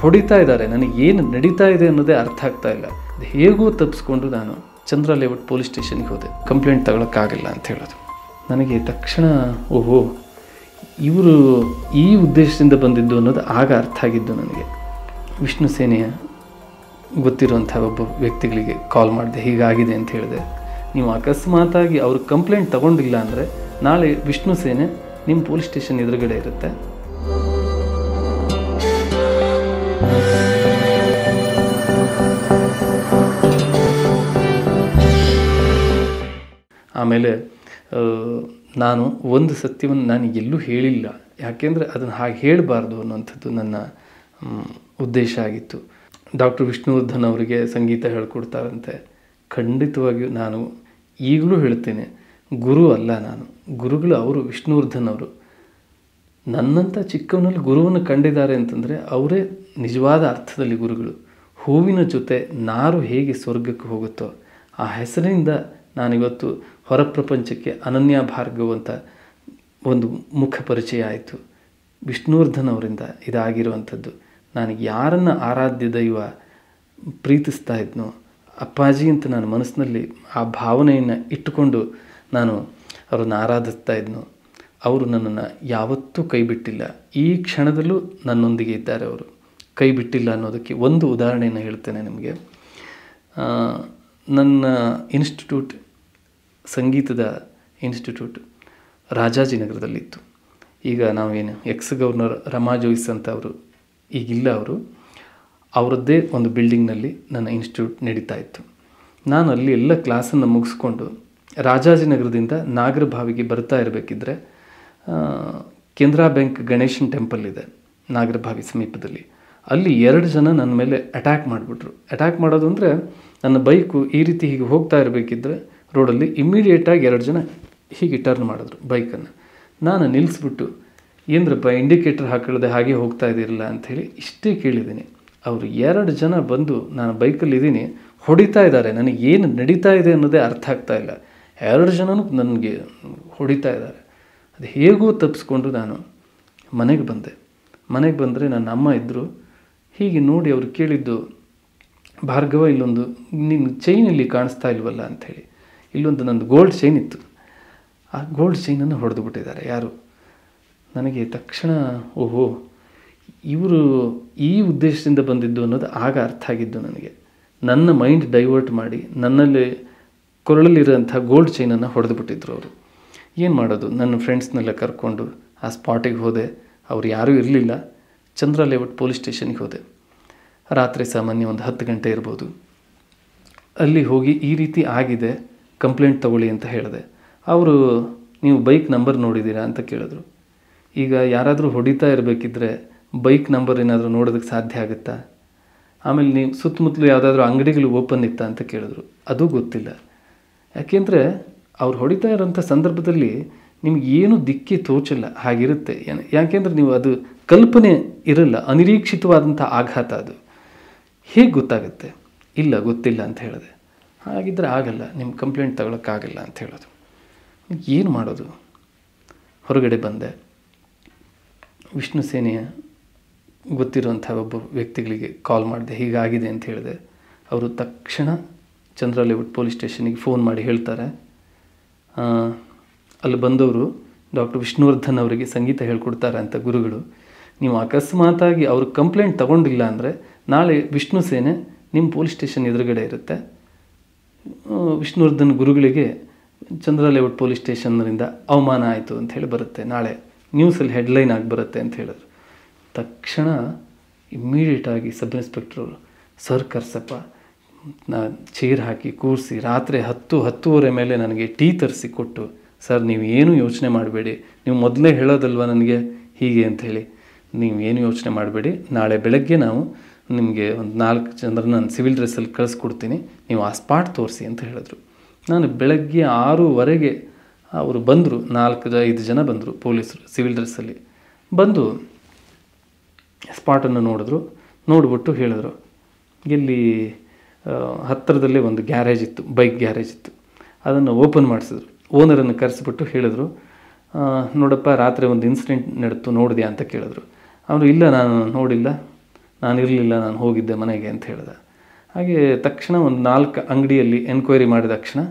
ಹೊಡಿತಾ ಇದ್ದಾರೆ. ನನಗೆ ಏನು ನಡೀತಾ ಇದೆ ಅನ್ನೋದೇ ಅರ್ಥ ಆಗ್ತಾ ಇಲ್ಲ. ಅದು ಹೇಗೋ ತಪ್ಪಿಸ್ಕೊಂಡು ನಾನು ಚಂದ್ರ ಲೇಔಟ್ ಪೊಲೀಸ್ ಸ್ಟೇಷನ್ಗೆ ಹೋದೆ. ಕಂಪ್ಲೇಂಟ್ ತಗೊಳಕ್ಕಾಗಿಲ್ಲ ಅಂತ ಹೇಳೋದು. ನನಗೆ ತಕ್ಷಣ ಓಹೋ ಇವರು ಈ ಉದ್ದೇಶದಿಂದ ಬಂದಿದ್ದು ಅನ್ನೋದು ಆಗ ಅರ್ಥ ಆಗಿದ್ದು ನನಗೆ. ವಿಷ್ಣು ಸೇನೆಯ ಗೊತ್ತಿರುವಂಥ ಒಬ್ಬ ವ್ಯಕ್ತಿಗಳಿಗೆ ಕಾಲ್ ಮಾಡಿದೆ, ಹೀಗಾಗಿದೆ ಅಂತ ಹೇಳಿದೆ. ನೀವು ಅಕಸ್ಮಾತಾಗಿ ಅವ್ರ ಕಂಪ್ಲೇಂಟ್ ತಗೊಂಡಿಲ್ಲ ಅಂದರೆ ನಾಳೆ ವಿಷ್ಣು ಸೇನೆ ನಿಮ್ಮ ಪೊಲೀಸ್ ಸ್ಟೇಷನ್ ಎದುರುಗಡೆ ಇರುತ್ತೆ. ಆಮೇಲೆ ನಾನು ಒಂದು ಸತ್ಯವನ್ನು ನಾನು ಎಲ್ಲೂ ಹೇಳಿಲ್ಲ, ಯಾಕೆಂದರೆ ಅದನ್ನು ಹಾಗೆ ಹೇಳಬಾರ್ದು ಅನ್ನುವಂಥದ್ದು ನನ್ನ ಉದ್ದೇಶ ಆಗಿತ್ತು. ಡಾಕ್ಟರ್ ವಿಷ್ಣುವರ್ಧನ್ ಅವರಿಗೆ ಸಂಗೀತ ಹೇಳ್ಕೊಡ್ತಾರಂತೆ. ಖಂಡಿತವಾಗಿಯೂ ನಾನು ಈಗಲೂ ಹೇಳ್ತೇನೆ, ಗುರು ಅಲ್ಲ ನಾನು, ಗುರುಗಳು ಅವರು ವಿಷ್ಣುವರ್ಧನ್ ಅವರು. ನನ್ನಂಥ ಚಿಕ್ಕವನಲ್ಲಿ ಗುರುವನ್ನು ಕಂಡಿದ್ದಾರೆ ಅಂತಂದರೆ ಅವರೇ ನಿಜವಾದ ಅರ್ಥದಲ್ಲಿ ಗುರುಗಳು. ಹೂವಿನ ಜೊತೆ ನಾರು ಹೇಗೆ ಸ್ವರ್ಗಕ್ಕೆ ಹೋಗುತ್ತೋ ಆ ಹೆಸರಿನಿಂದ ನಾನಿವತ್ತು ಹೊರ ಪ್ರಪಂಚಕ್ಕೆ ಅನನ್ಯ ಭಾರ್ಗವ್ ಅಂತ ಒಂದು ಮುಖ ಪರಿಚಯ ಆಯಿತು. ವಿಷ್ಣುವರ್ಧನ್ ಅವರಿಂದ ಇದಾಗಿರುವಂಥದ್ದು. ನಾನು ಯಾರನ್ನು ಆರಾಧ್ಯ ದೈವ ಪ್ರೀತಿಸ್ತಾ ಇದ್ನೋ, ಅಪ್ಪಾಜಿ ಅಂತ ನಾನು ಮನಸ್ಸಿನಲ್ಲಿ ಆ ಭಾವನೆಯನ್ನು ಇಟ್ಟುಕೊಂಡು ನಾನು ಅವರನ್ನು ಆರಾಧಿಸ್ತಾ ಇದ್ನೋ, ಅವರು ನನ್ನನ್ನು ಯಾವತ್ತೂ ಕೈ ಬಿಟ್ಟಿಲ್ಲ. ಈ ಕ್ಷಣದಲ್ಲೂ ನನ್ನೊಂದಿಗೆ ಇದ್ದಾರೆ. ಅವರು ಕೈ ಬಿಟ್ಟಿಲ್ಲ ಅನ್ನೋದಕ್ಕೆ ಒಂದು ಉದಾಹರಣೆಯನ್ನು ಹೇಳ್ತೇನೆ ನಿಮಗೆ. ನನ್ನ ಇನ್ಸ್ಟಿಟ್ಯೂಟ್, ಸಂಗೀತದ ಇನ್ಸ್ಟಿಟ್ಯೂಟ್ ರಾಜಾಜಿನಗರದಲ್ಲಿತ್ತು. ಈಗ ನಾವೇನು ಎಕ್ಸ್ ಗವರ್ನರ್ ರಮಾ ಜೋಯಿಸ್ ಅಂತ ಅವರು ಈಗಿಲ್ಲ, ಅವರದ್ದೇ ಒಂದು ಬಿಲ್ಡಿಂಗ್ನಲ್ಲಿ ನನ್ನ ಇನ್ಸ್ಟಿಟ್ಯೂಟ್ ನಡೀತಾ ಇತ್ತು. ನಾನು ಅಲ್ಲಿ ಎಲ್ಲ ಕ್ಲಾಸನ್ನು ಮುಗಿಸ್ಕೊಂಡು ರಾಜಾಜಿನಗರದಿಂದ ನಾಗರಭಾವಿಗೆ ಬರ್ತಾ ಇರಬೇಕಿದ್ರೆ ಕೆನರಾ ಬ್ಯಾಂಕ್ ಗಣೇಶನ್ ಟೆಂಪಲ್ ಇದೆ ನಾಗರಭಾವಿ ಸಮೀಪದಲ್ಲಿ. ಅಲ್ಲಿ 2 ಜನ ನನ್ನ ಮೇಲೆ ಅಟ್ಯಾಕ್ ಮಾಡಿಬಿಟ್ರು. ಅಟ್ಯಾಕ್ ಮಾಡೋದು ಅಂದರೆ ನನ್ನ ಬೈಕು ಈ ರೀತಿ ಹೀಗೆ ಹೋಗ್ತಾ ಇರಬೇಕಿದ್ರೆ ರೋಡಲ್ಲಿ ಇಮ್ಮಿಡಿಯೇಟಾಗಿ 2 ಜನ ಹೀಗೆ ಟರ್ನ್ ಮಾಡಿದ್ರು ಬೈಕನ್ನು. ನಾನು ನಿಲ್ಲಿಸ್ಬಿಟ್ಟು ಏನರಪ್ಪ ಇಂಡಿಕೇಟರ್ ಹಾಕಿಳದೆ ಹಾಗೆ ಹೋಗ್ತಾ ಇದ್ದಿರಲ್ಲ ಅಂಥೇಳಿ ಇಷ್ಟೇ ಕೇಳಿದ್ದೀನಿ. ಅವರು 2 ಜನ ಬಂದು ನಾನು ಬೈಕಲ್ಲಿದ್ದೀನಿ, ಹೊಡಿತಾ ಇದ್ದಾರೆ. ನನಗೆ ಏನು ನಡೀತಾ ಇದೆ ಅನ್ನೋದೇ ಅರ್ಥ ಆಗ್ತಾ ಇಲ್ಲ. 2 ಜನನೂ ನನಗೆ ಹೊಡಿತಾ ಇದ್ದಾರೆ. ಅದು ಹೇಗೋ ತಪ್ಪಿಸ್ಕೊಂಡು ನಾನು ಮನೆಗೆ ಬಂದೆ. ಮನೆಗೆ ಬಂದರೆ ನನ್ನ ಅಮ್ಮ ಇದ್ದರು. ಹೀಗೆ ನೋಡಿ ಅವರು ಕೇಳಿದ್ದು, ಭಾರ್ಗವ ಇಲ್ಲೊಂದು ನಿನ್ನ ಚೈನಲ್ಲಿ ಕಾಣಿಸ್ತಾ ಇಲ್ವಲ್ಲ ಅಂಥೇಳಿ. ಇಲ್ಲೊಂದು ನಂದು ಗೋಲ್ಡ್ ಚೈನ್ ಇತ್ತು, ಆ ಗೋಲ್ಡ್ ಚೈನನ್ನು ಹೊಡೆದು ಬಿಟ್ಟಿದ್ದಾರೆ ಯಾರು. ನನಗೆ ತಕ್ಷಣ ಓಹೋ ಇವರು ಈ ಉದ್ದೇಶದಿಂದ ಬಂದಿದ್ದು ಅನ್ನೋದು ಆಗ ಅರ್ಥ ಆಗಿದ್ದು ನನಗೆ. ನನ್ನ ಮೈಂಡ್ ಡೈವರ್ಟ್ ಮಾಡಿ ನನ್ನಲ್ಲಿ ಕೊರಳಲ್ಲಿರೋಂಥ ಗೋಲ್ಡ್ ಚೈನನ್ನು ಹೊಡೆದು ಬಿಟ್ಟಿದ್ರು ಅವರು. ಏನು ಮಾಡೋದು, ನನ್ನ ಫ್ರೆಂಡ್ಸ್ನೆಲ್ಲ ಕರ್ಕೊಂಡು ಆ ಸ್ಪಾಟಿಗೆ ಹೋದೆ. ಅವ್ರು ಯಾರೂ ಇರಲಿಲ್ಲ. ಚಂದ್ರ ಲೇಔಟ್ ಪೊಲೀಸ್ ಸ್ಟೇಷನ್ಗೆ ಹೋದೆ. ರಾತ್ರಿ ಸಾಮಾನ್ಯ ಒಂದು 10 ಗಂಟೆ ಇರ್ಬೋದು. ಅಲ್ಲಿ ಹೋಗಿ ಈ ರೀತಿ ಆಗಿದೆ, ಕಂಪ್ಲೇಂಟ್ ತಗೊಳ್ಳಿ ಅಂತ ಹೇಳಿದೆ. ಅವರು ನೀವು ಬೈಕ್ ನಂಬರ್ ನೋಡಿದ್ದೀರಾ ಅಂತ ಕೇಳಿದ್ರು. ಈಗ ಯಾರಾದರೂ ಹೊಡಿತಾ ಇರಬೇಕಿದ್ರೆ ಬೈಕ್ ನಂಬರ್ ಏನಾದರೂ ನೋಡೋದಕ್ಕೆ ಸಾಧ್ಯ ಆಗುತ್ತಾ? ಆಮೇಲೆ ನೀವು ಸುತ್ತಮುತ್ತಲು ಯಾವುದಾದ್ರೂ ಅಂಗಡಿಗಳು ಓಪನ್ ಇತ್ತಾ ಅಂತ ಕೇಳಿದ್ರು. ಅದು ಗೊತ್ತಿಲ್ಲ. ಯಾಕೆಂದರೆ ಅವ್ರು ಹೊಡಿತಾ ಇರೋಂಥ ಸಂದರ್ಭದಲ್ಲಿ ನಿಮ್ಗೆ ಏನು ದಿಕ್ಕೇ ತೋಚಲ್ಲ, ಹಾಗಿರುತ್ತೆ. ಯಾಕೆಂದರೆ ನೀವು ಅದು ಕಲ್ಪನೆ ಇರಲ್ಲ, ಅನಿರೀಕ್ಷಿತವಾದಂಥ ಆಘಾತ. ಅದು ಹೇಗೆ ಗೊತ್ತಾಗುತ್ತೆ? ಇಲ್ಲ ಗೊತ್ತಿಲ್ಲ ಅಂತ ಹೇಳಿದೆ. ಹಾಗಿದ್ದರೆ ಆಗಲ್ಲ, ನಿಮ್ಮ ಕಂಪ್ಲೇಂಟ್ ತಗೊಳಕ್ಕಾಗಲ್ಲ ಅಂತ ಹೇಳೋದು. ಏನು ಮಾಡೋದು? ಹೊರಗಡೆ ಬಂದೆ. ವಿಷ್ಣು ಸೇನೆಯ ಗೊತ್ತಿರುವಂಥ ಒಬ್ಬ ವ್ಯಕ್ತಿಗಳಿಗೆ ಕಾಲ್ ಮಾಡಿದೆ, ಹೀಗಾಗಿದೆ ಅಂತ ಹೇಳಿದೆ. ಅವರು ತಕ್ಷಣ ಚಂದ್ರ ಲೇಔಟ್ ಪೊಲೀಸ್ ಸ್ಟೇಷನಿಗೆ ಫೋನ್ ಮಾಡಿ ಹೇಳ್ತಾರೆ, ಅಲ್ಲಿ ಬಂದವರು ಡಾಕ್ಟರ್ ವಿಷ್ಣುವರ್ಧನ್ ಅವರಿಗೆ ಸಂಗೀತ ಹೇಳ್ಕೊಡ್ತಾರೆ ಅಂತ ಗುರುಗಳು. ನೀವು ಅಕಸ್ಮಾತಾಗಿ ಅವ್ರ ಕಂಪ್ಲೇಂಟ್ ತಗೊಂಡಿಲ್ಲ ಅಂದರೆ ನಾಳೆ ವಿಷ್ಣು ಸೇನೆ ನಿಮ್ಮ ಪೊಲೀಸ್ ಸ್ಟೇಷನ್ ಎದುರುಗಡೆ ಇರುತ್ತೆ. ವಿಷ್ಣುವರ್ಧನ್ ಗುರುಗಳಿಗೆ ಚಂದ್ರ ಲೇಔಟ್ ಪೊಲೀಸ್ ಸ್ಟೇಷನ್ನಿಂದ ಅವಮಾನ ಆಯಿತು ಅಂತ ಹೇಳಿ ಬರುತ್ತೆ, ನಾಳೆ ನ್ಯೂಸಲ್ಲಿ ಹೆಡ್ಲೈನ್ ಆಗಿ ಬರುತ್ತೆ ಅಂತ ಹೇಳಿದ್ರು. ತಕ್ಷಣ ಇಮ್ಮಿಡಿಯೇಟಾಗಿ ಸಬ್ ಇನ್ಸ್ಪೆಕ್ಟ್ರವರು, ಸರ್ ಕರ್ಸಪ್ಪ, ಚೇರ್ ಹಾಕಿ ಕೂರಿಸಿ ರಾತ್ರಿ 10-10:30 ಮೇಲೆ ನನಗೆ ಟೀ ತರಿಸಿ ಕೊಟ್ಟು, ಸರ್ ನೀವು ಏನೂ ಯೋಚನೆ ಮಾಡಬೇಡಿ, ನೀವು ಮೊದಲೇ ಹೇಳೋದಲ್ವ ನನಗೆ ಹೀಗೆ ಅಂಥೇಳಿ, ನೀವು ಏನು ಯೋಚನೆ ಮಾಡಬೇಡಿ, ನಾಳೆ ಬೆಳಗ್ಗೆ ನಾವು ನಿಮಗೆ ಒಂದು 4 ಜನರನ್ನ ನಾನು ಸಿವಿಲ್ ಡ್ರೆಸ್ಸಲ್ಲಿ ಕಳಿಸ್ಕೊಡ್ತೀನಿ, ನೀವು ಆ ಸ್ಪಾಟ್ ತೋರಿಸಿ ಅಂತ ಹೇಳಿದ್ರು. ನಾನು ಬೆಳಗ್ಗೆ 6:15 ಅವರು ಬಂದರು. 4-5 ಜನ ಬಂದರು ಪೊಲೀಸರು ಸಿವಿಲ್ ಡ್ರೆಸ್ಸಲ್ಲಿ. ಬಂದು ಸ್ಪಾಟನ್ನು ನೋಡಿದ್ರು. ನೋಡಿಬಿಟ್ಟು ಹೇಳಿದ್ರು, ಇಲ್ಲಿ ಹತ್ತಿರದಲ್ಲೇ ಒಂದು ಗ್ಯಾರೇಜ್ ಇತ್ತು, ಬೈಕ್ ಗ್ಯಾರೇಜ್ ಇತ್ತು, ಅದನ್ನು ಓಪನ್ ಮಾಡಿಸಿದ್ರು. ಓನರನ್ನು ಕರೆಸಿಬಿಟ್ಟು ಹೇಳಿದ್ರು, ನೋಡಪ್ಪ ರಾತ್ರಿ ಒಂದು ಇನ್ಸಿಡೆಂಟ್ ನಡೆದು ನೋಡಿದ್ಯಾ ಅಂತ ಕೇಳಿದ್ರು. ಅವರು ಇಲ್ಲ ನಾನು ನೋಡಿಲ್ಲ, ನಾನು ಇರಲಿಲ್ಲ, ನಾನು ಹೋಗಿದ್ದೆ ಮನೆಗೆ ಅಂತ ಹೇಳ್ದ. ಹಾಗೆ ತಕ್ಷಣ ಒಂದು 4 ಅಂಗಡಿಯಲ್ಲಿ ಎನ್ಕ್ವೈರಿ ಮಾಡಿದ ತಕ್ಷಣ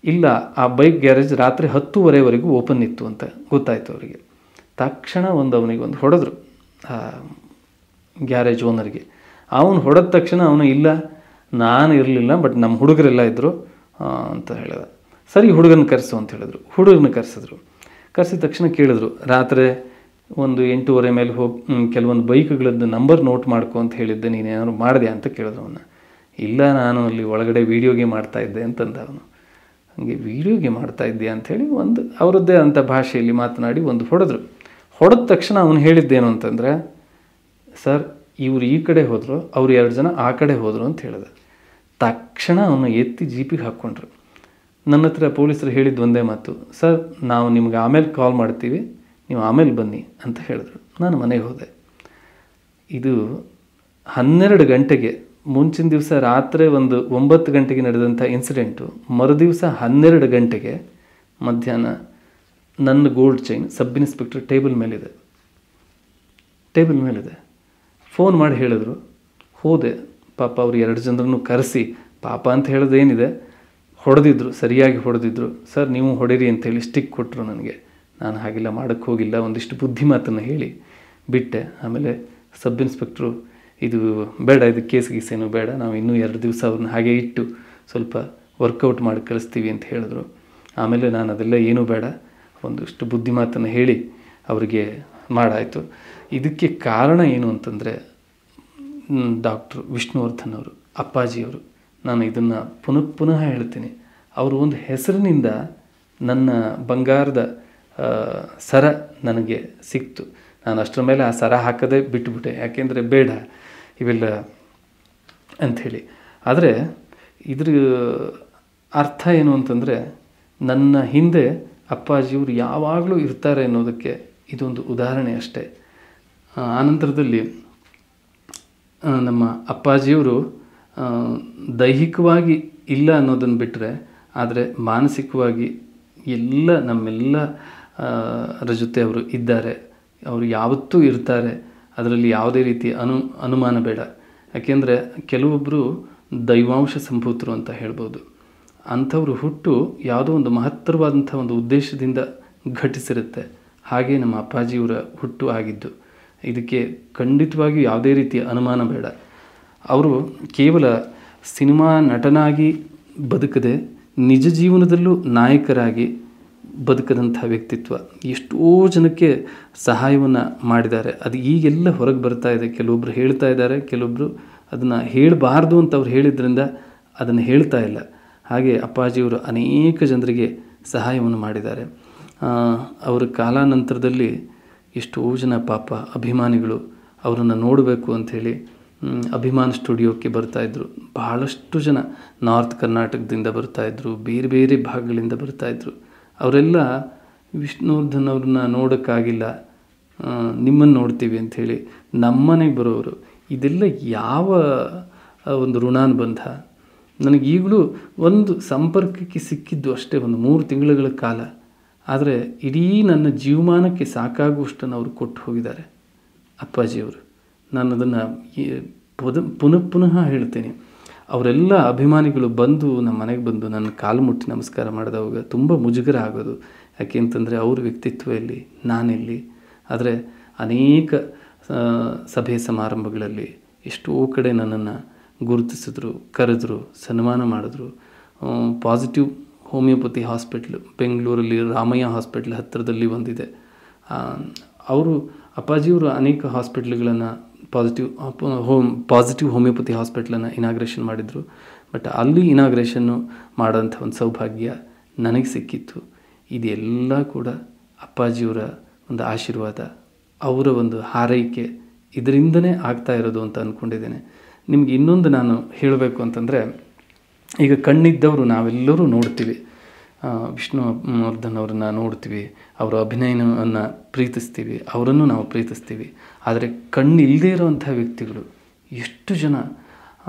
ಇಲ್ಲ, ಆ ಬೈಕ್ ಗ್ಯಾರೇಜ್ ರಾತ್ರಿ 10:30ವರೆಗೂ ಓಪನ್ ಇತ್ತು ಅಂತ ಗೊತ್ತಾಯಿತು ಅವರಿಗೆ. ತಕ್ಷಣ ಅವನಿಗೆ ಒಂದು ಹೊಡೆದ್ರು ಆ ಗ್ಯಾರೇಜ್ ಓನರ್ಗೆ. ಅವನು ಹೊಡೆದ ತಕ್ಷಣ ಅವನು ಇಲ್ಲ, ನಾನು ಇರಲಿಲ್ಲ, ಬಟ್ ನಮ್ಮ ಹುಡುಗರೆಲ್ಲ ಇದ್ದರು ಅಂತ ಹೇಳಿದ. ಸರಿ, ಹುಡುಗನ ಕರೆಸು ಅಂತ ಹೇಳಿದ್ರು. ಹುಡುಗನ ಕರೆಸಿದ್ರು. ಕರೆಸಿದ ತಕ್ಷಣ ಕೇಳಿದ್ರು, ರಾತ್ರಿ ಒಂದು 8:30 ಮೇಲೆ ಹೋಗಿ ಕೆಲವೊಂದು ಬೈಕ್ಗಳದ್ದು ನಂಬರ್ ನೋಟ್ ಮಾಡ್ಕೊ ಅಂತ ಹೇಳಿದ್ದೆ, ನೀನೇನಾದ್ರು ಮಾಡಿದೆ ಅಂತ ಕೇಳಿದ್ರು ಅವನ್ನ. ಇಲ್ಲ, ನಾನು ಅಲ್ಲಿ ಒಳಗಡೆ ವೀಡಿಯೋ ಗೇಮ್ ಮಾಡ್ತಾಯಿದ್ದೆ ಅಂತಂದ ಅವನು. ಹಾಗೆ ವೀಡಿಯೋ ಗೇಮ್ ಮಾಡ್ತಾಯಿದ್ದೀಯ ಅಂಥೇಳಿ ಒಂದು ಅವರದ್ದೇ ಅಂಥ ಭಾಷೆಯಲ್ಲಿ ಮಾತನಾಡಿ ಒಂದು ಹೊಡೆದ್ರು. ಹೊಡೆದ ತಕ್ಷಣ ಅವನು ಹೇಳಿದ್ದೇನು ಅಂತಂದರೆ, ಸರ್ ಇವರು ಈ ಕಡೆ ಹೋದರು, ಅವರು 2 ಜನ ಆ ಕಡೆ ಹೋದರು ಅಂತ ಹೇಳಿದ. ತಕ್ಷಣ ಅವನು ಎತ್ತಿ ಜೀಪಿಗೆ ಹಾಕ್ಕೊಂಡ್ರು. ನನ್ನ ಹತ್ರ ಪೊಲೀಸರು ಹೇಳಿದ್ದು ಒಂದೇ ಮಾತು, ಸರ್ ನಾವು ನಿಮ್ಗೆ ಆಮೇಲೆ ಕಾಲ್ ಮಾಡ್ತೀವಿ, ನೀವು ಆಮೇಲೆ ಬನ್ನಿ ಅಂತ ಹೇಳಿದ್ರು. ನಾನು ಮನೆಗೆ ಹೋದೆ. ಇದು 12 ಗಂಟೆಗೆ, ಮುಂಚಿನ ದಿವಸ ರಾತ್ರಿ ಒಂದು 9 ಗಂಟೆಗೆ ನಡೆದಂಥ ಇನ್ಸಿಡೆಂಟು ಮರುದಿವಸ 12 ಗಂಟೆಗೆ ಮಧ್ಯಾಹ್ನ ನನ್ನ gold chain sub inspector table ಮೇಲಿದೆ. ಫೋನ್ ಮಾಡಿ ಹೇಳಿದ್ರು. ಹೋದೆ. ಪಾಪ ಅವ್ರು 2 ಜನರನ್ನು ಕರೆಸಿ, ಪಾಪ ಅಂತ ಹೇಳೋದೇನಿದೆ, ಹೊಡೆದಿದ್ರು, ಸರಿಯಾಗಿ ಹೊಡೆದಿದ್ರು. ಸರ್ ನೀವು ಹೊಡೀರಿ ಅಂತೇಳಿ ಸ್ಟಿಕ್ ಕೊಟ್ಟರು ನನಗೆ. ನಾನು ಹಾಗೆಲ್ಲ ಮಾಡೋಕ್ಕೆ ಹೋಗಿಲ್ಲ, ಒಂದಿಷ್ಟು ಬುದ್ಧಿ ಮಾತನ್ನು ಹೇಳಿ ಬಿಟ್ಟೆ. ಆಮೇಲೆ ಸಬ್ ಇನ್ಸ್ಪೆಕ್ಟ್ರು, ಇದು ಬೇಡ, ಇದು ಕೇಸ್ ಗೀಸೇನು ಬೇಡ, ನಾವು ಇನ್ನೂ 2 ದಿವಸ ಅವ್ರನ್ನ ಹಾಗೆ ಇಟ್ಟು ಸ್ವಲ್ಪ ವರ್ಕೌಟ್ ಮಾಡಿ ಕಳಿಸ್ತೀವಿ ಅಂತ ಹೇಳಿದ್ರು. ಆಮೇಲೆ ನಾನು ಅದೆಲ್ಲ ಏನೂ ಬೇಡ, ಒಂದಿಷ್ಟು ಬುದ್ಧಿ ಮಾತನ್ನು ಹೇಳಿ ಅವರಿಗೆ ಮಾಡಾಯಿತು. ಇದಕ್ಕೆ ಕಾರಣ ಏನು ಅಂತಂದರೆ ಡಾಕ್ಟ್ರು ವಿಷ್ಣುವರ್ಧನ್ ಅವರು, ಅಪ್ಪಾಜಿಯವರು. ನಾನು ಇದನ್ನು ಪುನಃ ಹೇಳ್ತೀನಿ. ಅವರು ಒಂದು ಹೆಸರಿನಿಂದ ನನ್ನ ಬಂಗಾರದ ಸರ ನನಗೆ ಸಿಕ್ತು. ನಾನು ಅಷ್ಟರ ಮೇಲೆ ಆ ಸರ ಹಾಕೋದೇ ಬಿಟ್ಟುಬಿಟ್ಟೆ, ಯಾಕೆಂದರೆ ಬೇಡ ಇವೆಲ್ಲ ಅಂಥೇಳಿ. ಆದರೆ ಇದ್ರ ಅರ್ಥ ಏನು ಅಂತಂದರೆ, ನನ್ನ ಹಿಂದೆ ಅಪ್ಪಾಜಿಯವರು ಯಾವಾಗಲೂ ಇರ್ತಾರೆ ಅನ್ನೋದಕ್ಕೆ ಇದೊಂದು ಉದಾಹರಣೆ ಅಷ್ಟೇ. ಆನಂತರದಲ್ಲಿ ನಮ್ಮ ಅಪ್ಪಾಜಿಯವರು ದೈಹಿಕವಾಗಿ ಇಲ್ಲ ಅನ್ನೋದನ್ನು ಬಿಟ್ಟರೆ, ಆದರೆ ಮಾನಸಿಕವಾಗಿ ನಮ್ಮೆಲ್ಲರ ಜೊತೆ ಅವರು ಇದ್ದಾರೆ. ಅವರು ಯಾವತ್ತೂ ಇರ್ತಾರೆ, ಅದರಲ್ಲಿ ಯಾವುದೇ ರೀತಿ ಅನುಮಾನ ಬೇಡ. ಯಾಕೆಂದರೆ ಕೆಲವೊಬ್ಬರು ದೈವಾಂಶ ಸಂಭೂತರು ಅಂತ ಹೇಳ್ಬೋದು. ಅಂಥವ್ರು ಹುಟ್ಟು ಯಾವುದೋ ಒಂದು ಮಹತ್ತರವಾದಂಥ ಒಂದು ಉದ್ದೇಶದಿಂದ ಘಟಿಸಿರುತ್ತೆ. ಹಾಗೆ ನಮ್ಮ ಅಪ್ಪಾಜಿಯವರ ಹುಟ್ಟು ಆಗಿದ್ದು. ಇದಕ್ಕೆ ಖಂಡಿತವಾಗಿಯೂ ಯಾವುದೇ ರೀತಿಯ ಅನುಮಾನ ಬೇಡ. ಅವರು ಕೇವಲ ಸಿನಿಮಾ ನಟನಾಗಿ ಬದುಕದೆ ನಿಜ ಜೀವನದಲ್ಲೂ ನಾಯಕರಾಗಿ ಬದುಕದಂಥ ವ್ಯಕ್ತಿತ್ವ. ಎಷ್ಟೋ ಜನಕ್ಕೆ ಸಹಾಯವನ್ನು ಮಾಡಿದ್ದಾರೆ. ಅದು ಈಗೆಲ್ಲ ಹೊರಗೆ ಬರ್ತಾ ಇದೆ. ಕೆಲವೊಬ್ಬರು ಹೇಳ್ತಾ ಇದ್ದಾರೆ, ಕೆಲವೊಬ್ಬರು ಅದನ್ನು ಹೇಳಬಾರ್ದು ಅಂತ ಅವ್ರು ಹೇಳಿದ್ರಿಂದ ಅದನ್ನು ಹೇಳ್ತಾ ಇಲ್ಲ. ಹಾಗೆ ಅಪ್ಪಾಜಿಯವರು ಅನೇಕ ಜನರಿಗೆ ಸಹಾಯವನ್ನು ಮಾಡಿದ್ದಾರೆ. ಅವರ ಕಾಲಾನಂತರದಲ್ಲಿ ಎಷ್ಟೋ ಜನ ಪಾಪ ಅಭಿಮಾನಿಗಳು ಅವರನ್ನು ನೋಡಬೇಕು ಅಂಥೇಳಿ ಅಭಿಮಾನ್ ಸ್ಟುಡಿಯೋಕ್ಕೆ ಬರ್ತಾಯಿದ್ರು. ಬಹಳಷ್ಟು ಜನ ನಾರ್ತ್ ಕರ್ನಾಟಕದಿಂದ ಬರ್ತಾಯಿದ್ರು, ಬೇರೆ ಬೇರೆ ಭಾಗಗಳಿಂದ ಬರ್ತಾಯಿದ್ರು. ಅವರೆಲ್ಲ ವಿಷ್ಣುವರ್ಧನ್ ಅವ್ರನ್ನ ನೋಡೋಕ್ಕಾಗಿಲ್ಲ, ನಿಮ್ಮನ್ನು ನೋಡ್ತೀವಿ ಅಂಥೇಳಿ ನಮ್ಮನೆಗೆ ಬರೋರು. ಇದೆಲ್ಲ ಯಾವ ಒಂದು ಋಣಾನುಬಂಧ. ನನಗೀಗಲೂ ಒಂದು ಸಂಪರ್ಕಕ್ಕೆ ಸಿಕ್ಕಿದ್ದು ಅಷ್ಟೇ ಒಂದು 3 ತಿಂಗಳುಗಳ ಕಾಲ. ಆದರೆ ಇಡೀ ನನ್ನ ಜೀವಮಾನಕ್ಕೆ ಸಾಕಾಗುವಷ್ಟನ್ನು ಅವರು ಕೊಟ್ಟು ಹೋಗಿದ್ದಾರೆ ಅಪ್ಪಾಜಿಯವರು. ನಾನು ಅದನ್ನು ಪುನಃ ಹೇಳ್ತೇನೆ. ಅವರೆಲ್ಲ ಅಭಿಮಾನಿಗಳು ಬಂದು ನಮ್ಮ ಮನೆಗೆ ಬಂದು ನನ್ನ ಕಾಲು ಮುಟ್ಟಿ ನಮಸ್ಕಾರ ಮಾಡಿದವಾಗ ತುಂಬ ಮುಜುಗರ ಆಗೋದು. ಯಾಕೆ ಅಂತಂದರೆ ಅವ್ರ ವ್ಯಕ್ತಿತ್ವ ಎಲ್ಲಿ, ನಾನೆಲ್ಲಿ. ಆದರೆ ಅನೇಕ ಸಭೆ ಸಮಾರಂಭಗಳಲ್ಲಿ ಎಷ್ಟೋ ಕಡೆ ನನ್ನನ್ನು ಗುರುತಿಸಿದ್ರು, ಕರೆದ್ರು, ಸನ್ಮಾನ ಮಾಡಿದ್ರು. ಪಾಸಿಟಿವ್ ಹೋಮಿಯೋಪತಿ ಹಾಸ್ಪಿಟ್ಲು ಬೆಂಗಳೂರಲ್ಲಿ ರಾಮಯ್ಯ ಹಾಸ್ಪಿಟ್ಲ್ ಹತ್ತಿರದಲ್ಲಿ ಒಂದಿದೆ. ಅವರು ಅಪ್ಪಾಜಿಯವರು ಅನೇಕ ಹಾಸ್ಪಿಟ್ಲ್ಗಳನ್ನು ಪಾಸಿಟಿವ್ ಹೋಮಿಯೋಪತಿ ಹಾಸ್ಪಿಟ್ಲನ್ನು ಇನಾಗ್ರೇಷನ್ ಮಾಡಿದರು. ಬಟ್ ಅಲ್ಲಿ ಇನಾಗ್ರೇಷನ್ನು ಮಾಡೋಂಥ ಒಂದು ಸೌಭಾಗ್ಯ ನನಗೆ ಸಿಕ್ಕಿತ್ತು. ಇದೆಲ್ಲ ಕೂಡ ಅಪ್ಪಾಜಿಯವರ ಒಂದು ಆಶೀರ್ವಾದ, ಅವರ ಒಂದು ಹಾರೈಕೆ, ಇದರಿಂದನೇ ಆಗ್ತಾ ಇರೋದು ಅಂತ ಅಂದ್ಕೊಂಡಿದ್ದೇನೆ. ನಿಮ್ಗೆ ಇನ್ನೊಂದು ನಾನು ಹೇಳಬೇಕು ಅಂತಂದರೆ, ಈಗ ಕಣ್ಣಿದ್ದವರು ನಾವೆಲ್ಲರೂ ನೋಡ್ತೀವಿ, ವಿಷ್ಣುವರ್ಧನ್ ಅವರನ್ನು ನೋಡ್ತೀವಿ, ಅವರ ಅಭಿನಯವನ್ನು ಪ್ರೀತಿಸ್ತೀವಿ, ಅವರನ್ನು ನಾವು ಪ್ರೀತಿಸ್ತೀವಿ. ಆದರೆ ಕಣ್ಣಿಲ್ಲದೇ ಇರೋವಂಥ ವ್ಯಕ್ತಿಗಳು ಎಷ್ಟು ಜನ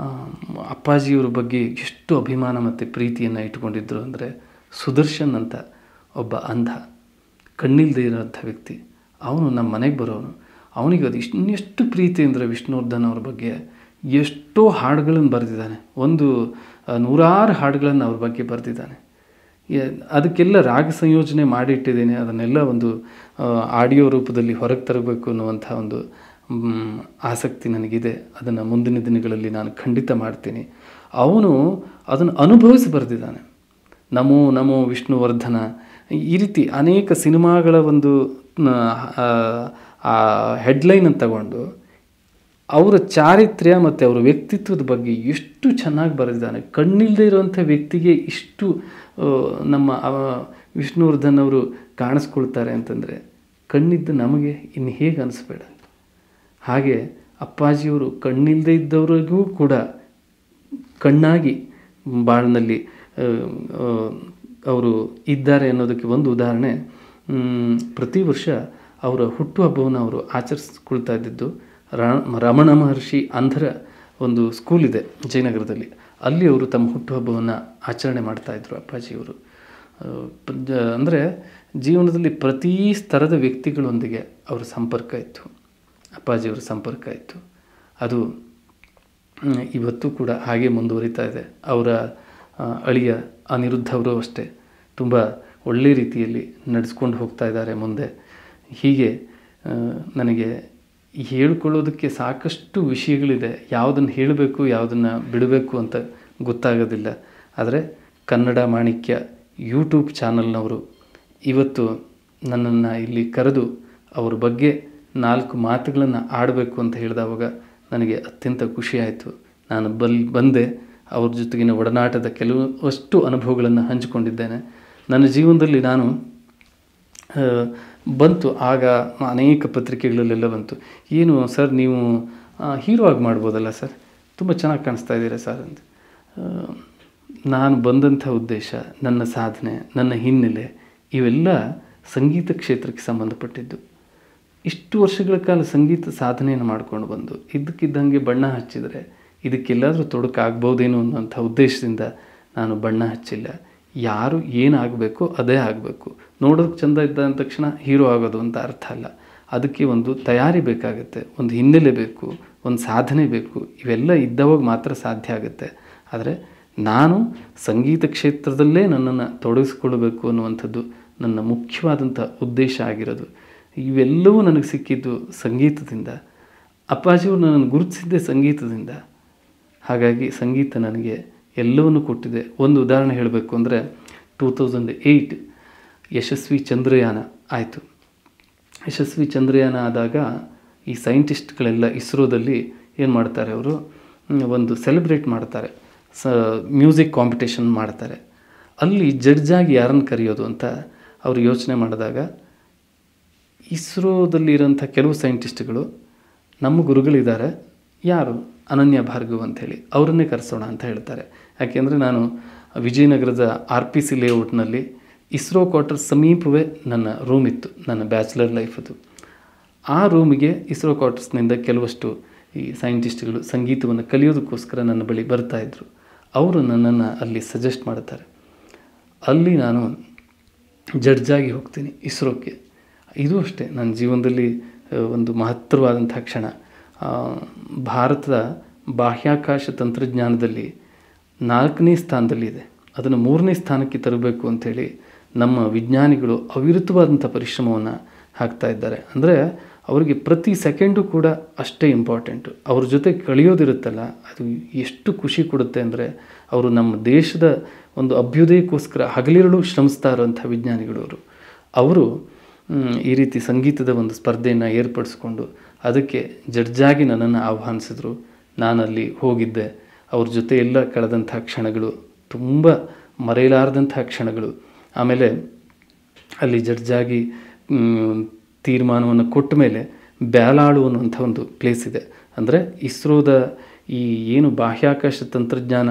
ಅಪ್ಪಾಜಿಯವ್ರ ಬಗ್ಗೆ ಎಷ್ಟು ಅಭಿಮಾನ ಮತ್ತು ಪ್ರೀತಿಯನ್ನು ಇಟ್ಕೊಂಡಿದ್ರು ಅಂದರೆ, ಸುದರ್ಶನ್ ಅಂತ ಒಬ್ಬ ಅಂಧ ಕಣ್ಣಿಲ್ಲದೆ ಇರೋವಂಥ ವ್ಯಕ್ತಿ, ಅವನು ನಮ್ಮ ಮನೆಗೆ ಬರೋನು. ಅವನಿಗೆ ಅದು ಇನ್ನೆಷ್ಟು ಪ್ರೀತಿ ಅಂದರೆ ವಿಷ್ಣುವರ್ಧನ್ ಅವ್ರ ಬಗ್ಗೆ ಎಷ್ಟೋ ಹಾಡುಗಳನ್ನು ಬರೆದಿದ್ದಾನೆ. ಒಂದು 100 ಹಾಡುಗಳನ್ನು ಅವ್ರ ಬಗ್ಗೆ ಬರೆದಿದ್ದಾನೆ. ಅದಕ್ಕೆಲ್ಲ ರಾಗ ಸಂಯೋಜನೆ ಮಾಡಿಟ್ಟಿದ್ದೇನೆ. ಅದನ್ನೆಲ್ಲ ಒಂದು ಆಡಿಯೋ ರೂಪದಲ್ಲಿ ಹೊರಗೆ ತರಬೇಕು ಅನ್ನುವಂಥ ಒಂದು ಆಸಕ್ತಿ ನನಗಿದೆ. ಅದನ್ನು ಮುಂದಿನ ದಿನಗಳಲ್ಲಿ ನಾನು ಖಂಡಿತ ಮಾಡ್ತೀನಿ. ಅವನು ಅದನ್ನು ಅನುಭವಿಸಿ ಬರೆದಿದ್ದಾನೆ. ನಮೋ ನಮೋ ವಿಷ್ಣುವರ್ಧನ, ಈ ರೀತಿ ಅನೇಕ ಸಿನಿಮಾಗಳ ಒಂದು ಹೆಡ್ಲೈನನ್ನು ತಗೊಂಡು ಅವರ ಚಾರಿತ್ರ್ಯ ಮತ್ತು ಅವರ ವ್ಯಕ್ತಿತ್ವದ ಬಗ್ಗೆ ಎಷ್ಟು ಚೆನ್ನಾಗಿ ಬರೆದಿದ್ದಾನೆ. ಕಣ್ಣಿಲ್ಲದೆ ಇರುವಂಥ ವ್ಯಕ್ತಿಗೆ ಇಷ್ಟು ನಮ್ಮ ವಿಷ್ಣುವರ್ಧನ್ ಅವರು ಕಾಣಿಸ್ಕೊಳ್ತಾರೆ ಅಂತಂದರೆ ಕಣ್ಣಿದ್ದ ನಮಗೆ ಇನ್ನು ಹೇಗೆ ಅನಿಸ್ಬೇಡ. ಹಾಗೆ ಅಪ್ಪಾಜಿಯವರು ಕಣ್ಣಿಲ್ಲದೆ ಇದ್ದವರಿಗೂ ಕೂಡ ಕಣ್ಣಾಗಿ ಬಾಳಿನಲ್ಲಿ ಅವರು ಇದ್ದಾರೆ ಅನ್ನೋದಕ್ಕೆ ಒಂದು ಉದಾಹರಣೆ, ಪ್ರತಿ ವರ್ಷ ಅವರ ಹುಟ್ಟುಹಬ್ಬವನ್ನು ಅವರು ಆಚರಿಸ್ಕೊಳ್ತಾ ಇದ್ದಿದ್ದು ರಮಣ ಮಹರ್ಷಿ ಅಂಧರ ಒಂದು ಸ್ಕೂಲ್ ಇದೆ ಜಯನಗರದಲ್ಲಿ. ಅಲ್ಲಿ ಅವರು ತಮ್ಮ ಹುಟ್ಟುಹಬ್ಬವನ್ನು ಆಚರಣೆ ಮಾಡ್ತಾಯಿದ್ರು ಅಪ್ಪಾಜಿಯವರು. ಅಂದರೆ ಜೀವನದಲ್ಲಿ ಪ್ರತಿ ಸ್ತರದ ವ್ಯಕ್ತಿಗಳೊಂದಿಗೆ ಅವರ ಸಂಪರ್ಕ ಇತ್ತು, ಅಪ್ಪಾಜಿಯವರ ಸಂಪರ್ಕ ಇತ್ತು. ಅದು ಇವತ್ತು ಕೂಡ ಹಾಗೆ ಮುಂದುವರಿತಾ ಇದೆ. ಅವರ ಅಳಿಯ ಅನಿರುದ್ಧ ಅವರು ಅಷ್ಟೇ ತುಂಬ ಒಳ್ಳೆ ರೀತಿಯಲ್ಲಿ ನಡೆಸ್ಕೊಂಡು ಹೋಗ್ತಾ ಇದ್ದಾರೆ ಮುಂದೆ. ಹೀಗೆ ನನಗೆ ಹೇಳ್ಕೊಳ್ಳೋದಕ್ಕೆ ಸಾಕಷ್ಟು ವಿಷಯಗಳಿದೆ. ಯಾವುದನ್ನು ಹೇಳಬೇಕು ಯಾವುದನ್ನು ಬಿಡಬೇಕು ಅಂತ ಗೊತ್ತಾಗೋದಿಲ್ಲ. ಆದರೆ ಕನ್ನಡ ಮಾಣಿಕ್ಯ ಯೂಟ್ಯೂಬ್ ಚಾನಲ್ನವರು ಇವತ್ತು ನನ್ನನ್ನು ಇಲ್ಲಿ ಕರೆದು ಅವ್ರ ಬಗ್ಗೆ 4 ಮಾತುಗಳನ್ನು ಆಡಬೇಕು ಅಂತ ಹೇಳಿದವಾಗ ನನಗೆ ಅತ್ಯಂತ ಖುಷಿಯಾಯಿತು. ನಾನು ಬಂದೆ, ಅವ್ರ ಜೊತೆಗಿನ ಒಡನಾಟದ ಕೆಲವಷ್ಟು ಅನುಭವಗಳನ್ನು ಹಂಚಿಕೊಂಡಿದ್ದೇನೆ. ನನ್ನ ಜೀವನದಲ್ಲಿ ನಾನು ಬಂತು ಆಗ ಅನೇಕ ಪತ್ರಿಕೆಗಳಲ್ಲೆಲ್ಲ ಬಂತು, ಏನು ಸರ್ ನೀವು ಹೀರೋ ಆಗಿ ಮಾಡ್ಬೋದಲ್ಲ ಸರ್, ತುಂಬ ಚೆನ್ನಾಗಿ ಕಾಣಿಸ್ತಾ ಇದ್ದೀರಾ ಸರ್ ಅಂತ. ನಾನು ಬಂದಂಥ ಉದ್ದೇಶ, ನನ್ನ ಸಾಧನೆ, ನನ್ನ ಹಿನ್ನೆಲೆ ಇವೆಲ್ಲ ಸಂಗೀತ ಕ್ಷೇತ್ರಕ್ಕೆ ಸಂಬಂಧಪಟ್ಟಿದ್ದು. ಇಷ್ಟು ವರ್ಷಗಳ ಕಾಲ ಸಂಗೀತ ಸಾಧನೆಯನ್ನು ಮಾಡ್ಕೊಂಡು ಬಂದು ಇದ್ದಕ್ಕಿದ್ದಂಗೆ ಬಣ್ಣ ಹಚ್ಚಿದರೆ ಇದಕ್ಕೆಲ್ಲಾದರೂ ತೊಡಕಾಗ್ಬೋದೇನೋ ಅನ್ನೋಂಥ ಉದ್ದೇಶದಿಂದ ನಾನು ಬಣ್ಣ ಹಚ್ಚಿಲ್ಲ. ಯಾರು ಏನಾಗಬೇಕೋ ಅದೇ ಆಗಬೇಕು. ನೋಡೋದಕ್ಕೆ ಚೆಂದ ಇದ್ದ ಅಂದ ತಕ್ಷಣ ಹೀರೋ ಆಗೋದು ಅಂತ ಅರ್ಥ ಅಲ್ಲ. ಅದಕ್ಕೆ ಒಂದು ತಯಾರಿ ಬೇಕಾಗುತ್ತೆ, ಒಂದು ಹಿನ್ನೆಲೆ ಬೇಕು, ಒಂದು ಸಾಧನೆ ಬೇಕು. ಇವೆಲ್ಲ ಇದ್ದವಾಗ ಮಾತ್ರ ಸಾಧ್ಯ ಆಗುತ್ತೆ. ಆದರೆ ನಾನು ಸಂಗೀತ ಕ್ಷೇತ್ರದಲ್ಲೇ ನನ್ನನ್ನು ತೊಡಗಿಸ್ಕೊಳ್ಬೇಕು ಅನ್ನುವಂಥದ್ದು ನನ್ನ ಮುಖ್ಯವಾದಂಥ ಉದ್ದೇಶ ಆಗಿರೋದು. ಇವೆಲ್ಲವೂ ನನಗೆ ಸಿಕ್ಕಿದ್ದು ಸಂಗೀತದಿಂದ. ಅಪ್ಪಾಜಿಯವರು ನನ್ನನ್ನು ಗುರುತಿಸಿದ್ದೇ ಸಂಗೀತದಿಂದ. ಹಾಗಾಗಿ ಸಂಗೀತ ನನಗೆ ಎಲ್ಲವನ್ನು ಕೊಟ್ಟಿದೆ. ಒಂದು ಉದಾಹರಣೆ ಹೇಳಬೇಕು ಅಂದರೆ 2008 ಯಶಸ್ವಿ ಚಂದ್ರಯಾನ ಆಯಿತು. ಯಶಸ್ವಿ ಚಂದ್ರಯಾನ ಆದಾಗ ಈ ಸೈಂಟಿಸ್ಟ್ಗಳೆಲ್ಲ ಇಸ್ರೋದಲ್ಲಿ ಏನು ಮಾಡ್ತಾರೆ, ಅವರು ಒಂದು ಸೆಲೆಬ್ರೇಟ್ ಮಾಡ್ತಾರೆ, ಮ್ಯೂಸಿಕ್ ಕಾಂಪಿಟೇಷನ್ ಮಾಡ್ತಾರೆ. ಅಲ್ಲಿ ಜಡ್ಜಾಗಿ ಯಾರನ್ನು ಕರೆಯೋದು ಅಂತ ಅವರು ಯೋಚನೆ ಮಾಡಿದಾಗ ಇಸ್ರೋದಲ್ಲಿರೋಂಥ ಕೆಲವು ಸೈಂಟಿಸ್ಟ್ಗಳು ನಮ್ಮ ಗುರುಗಳಿದ್ದಾರೆ, ಯಾರು, ಅನನ್ಯ ಭಾರ್ಗವ್ ಅಂಥೇಳಿ, ಅವರನ್ನೇ ಕರೆಸೋಣ ಅಂತ ಹೇಳ್ತಾರೆ. ಯಾಕೆಂದರೆ ನಾನು ವಿಜಯನಗರದ RPC ಲೇಔಟ್ನಲ್ಲಿ ಇಸ್ರೋ ಕ್ವಾರ್ಟರ್ ಸಮೀಪವೇ ನನ್ನ ರೂಮ್ ಇತ್ತು, ನನ್ನ ಬ್ಯಾಚುಲರ್ ಲೈಫದು. ಆ ರೂಮಿಗೆ ಇಸ್ರೋ ಕ್ವಾರ್ಟರ್ಸ್ನಿಂದ ಕೆಲವಷ್ಟು ಈ ಸೈಂಟಿಸ್ಟ್ಗಳು ಸಂಗೀತವನ್ನು ಕಲಿಯೋದಕ್ಕೋಸ್ಕರ ನನ್ನ ಬಳಿ ಬರ್ತಾಯಿದ್ರು. ಅವರು ನನ್ನನ್ನು ಅಲ್ಲಿ ಸಜೆಸ್ಟ್ ಮಾಡ್ತಾರೆ. ಅಲ್ಲಿ ನಾನು ಜಡ್ಜಾಗಿ ಹೋಗ್ತೀನಿ ಇಸ್ರೋಕ್ಕೆ. ಇದು ಅಷ್ಟೇ ನನ್ನ ಜೀವನದಲ್ಲಿ ಒಂದು ಮಹತ್ತರವಾದಂಥ ಕ್ಷಣ. ಭಾರತದ ಬಾಹ್ಯಾಕಾಶ ತಂತ್ರಜ್ಞಾನದಲ್ಲಿ 4ನೇ ಸ್ಥಾನದಲ್ಲಿದೆ. ಅದನ್ನು 3ನೇ ಸ್ಥಾನಕ್ಕೆ ತರಬೇಕು ಅಂಥೇಳಿ ನಮ್ಮ ವಿಜ್ಞಾನಿಗಳು ಅವಿರತವಾದಂಥ ಪರಿಶ್ರಮವನ್ನು ಹಾಕ್ತಾ ಇದ್ದಾರೆ. ಅಂದರೆ ಅವರಿಗೆ ಪ್ರತಿ ಸೆಕೆಂಡು ಕೂಡ ಅಷ್ಟೇ ಇಂಪಾರ್ಟೆಂಟು. ಅವ್ರ ಜೊತೆ ಕಳೆಯೋದಿರುತ್ತಲ್ಲ, ಅದು ಎಷ್ಟು ಖುಷಿ ಕೊಡುತ್ತೆ ಅಂದರೆ, ಅವರು ನಮ್ಮ ದೇಶದ ಒಂದು ಅಭ್ಯುದಯಕ್ಕೋಸ್ಕರ ಹಗಲಿರುಳು ಶ್ರಮಿಸ್ತಾ ಇರೋಂಥ ವಿಜ್ಞಾನಿಗಳು ಅವರು ಈ ರೀತಿ ಸಂಗೀತದ ಒಂದು ಸ್ಪರ್ಧೆಯನ್ನು ಏರ್ಪಡಿಸ್ಕೊಂಡು ಅದಕ್ಕೆ ಜಡ್ಜಾಗಿ ನನ್ನನ್ನು ಆಹ್ವಾನಿಸಿದ್ರು. ನಾನಲ್ಲಿ ಹೋಗಿದ್ದೆ. ಅವ್ರ ಜೊತೆ ಎಲ್ಲ ಕಳೆದಂಥ ಕ್ಷಣಗಳು ತುಂಬ ಮರೆಯಲಾರದಂಥ ಕ್ಷಣಗಳು. ಆಮೇಲೆ ಅಲ್ಲಿ ಜಡ್ಜಾಗಿ ತೀರ್ಮಾನವನ್ನು ಕೊಟ್ಟ ಮೇಲೆ ಬ್ಯಾಲಾಳು ಅನ್ನುವಂಥ ಒಂದು ಪ್ಲೇಸ್ ಇದೆ. ಅಂದರೆ ಇಸ್ರೋದ ಈ ಏನು ಬಾಹ್ಯಾಕಾಶ ತಂತ್ರಜ್ಞಾನ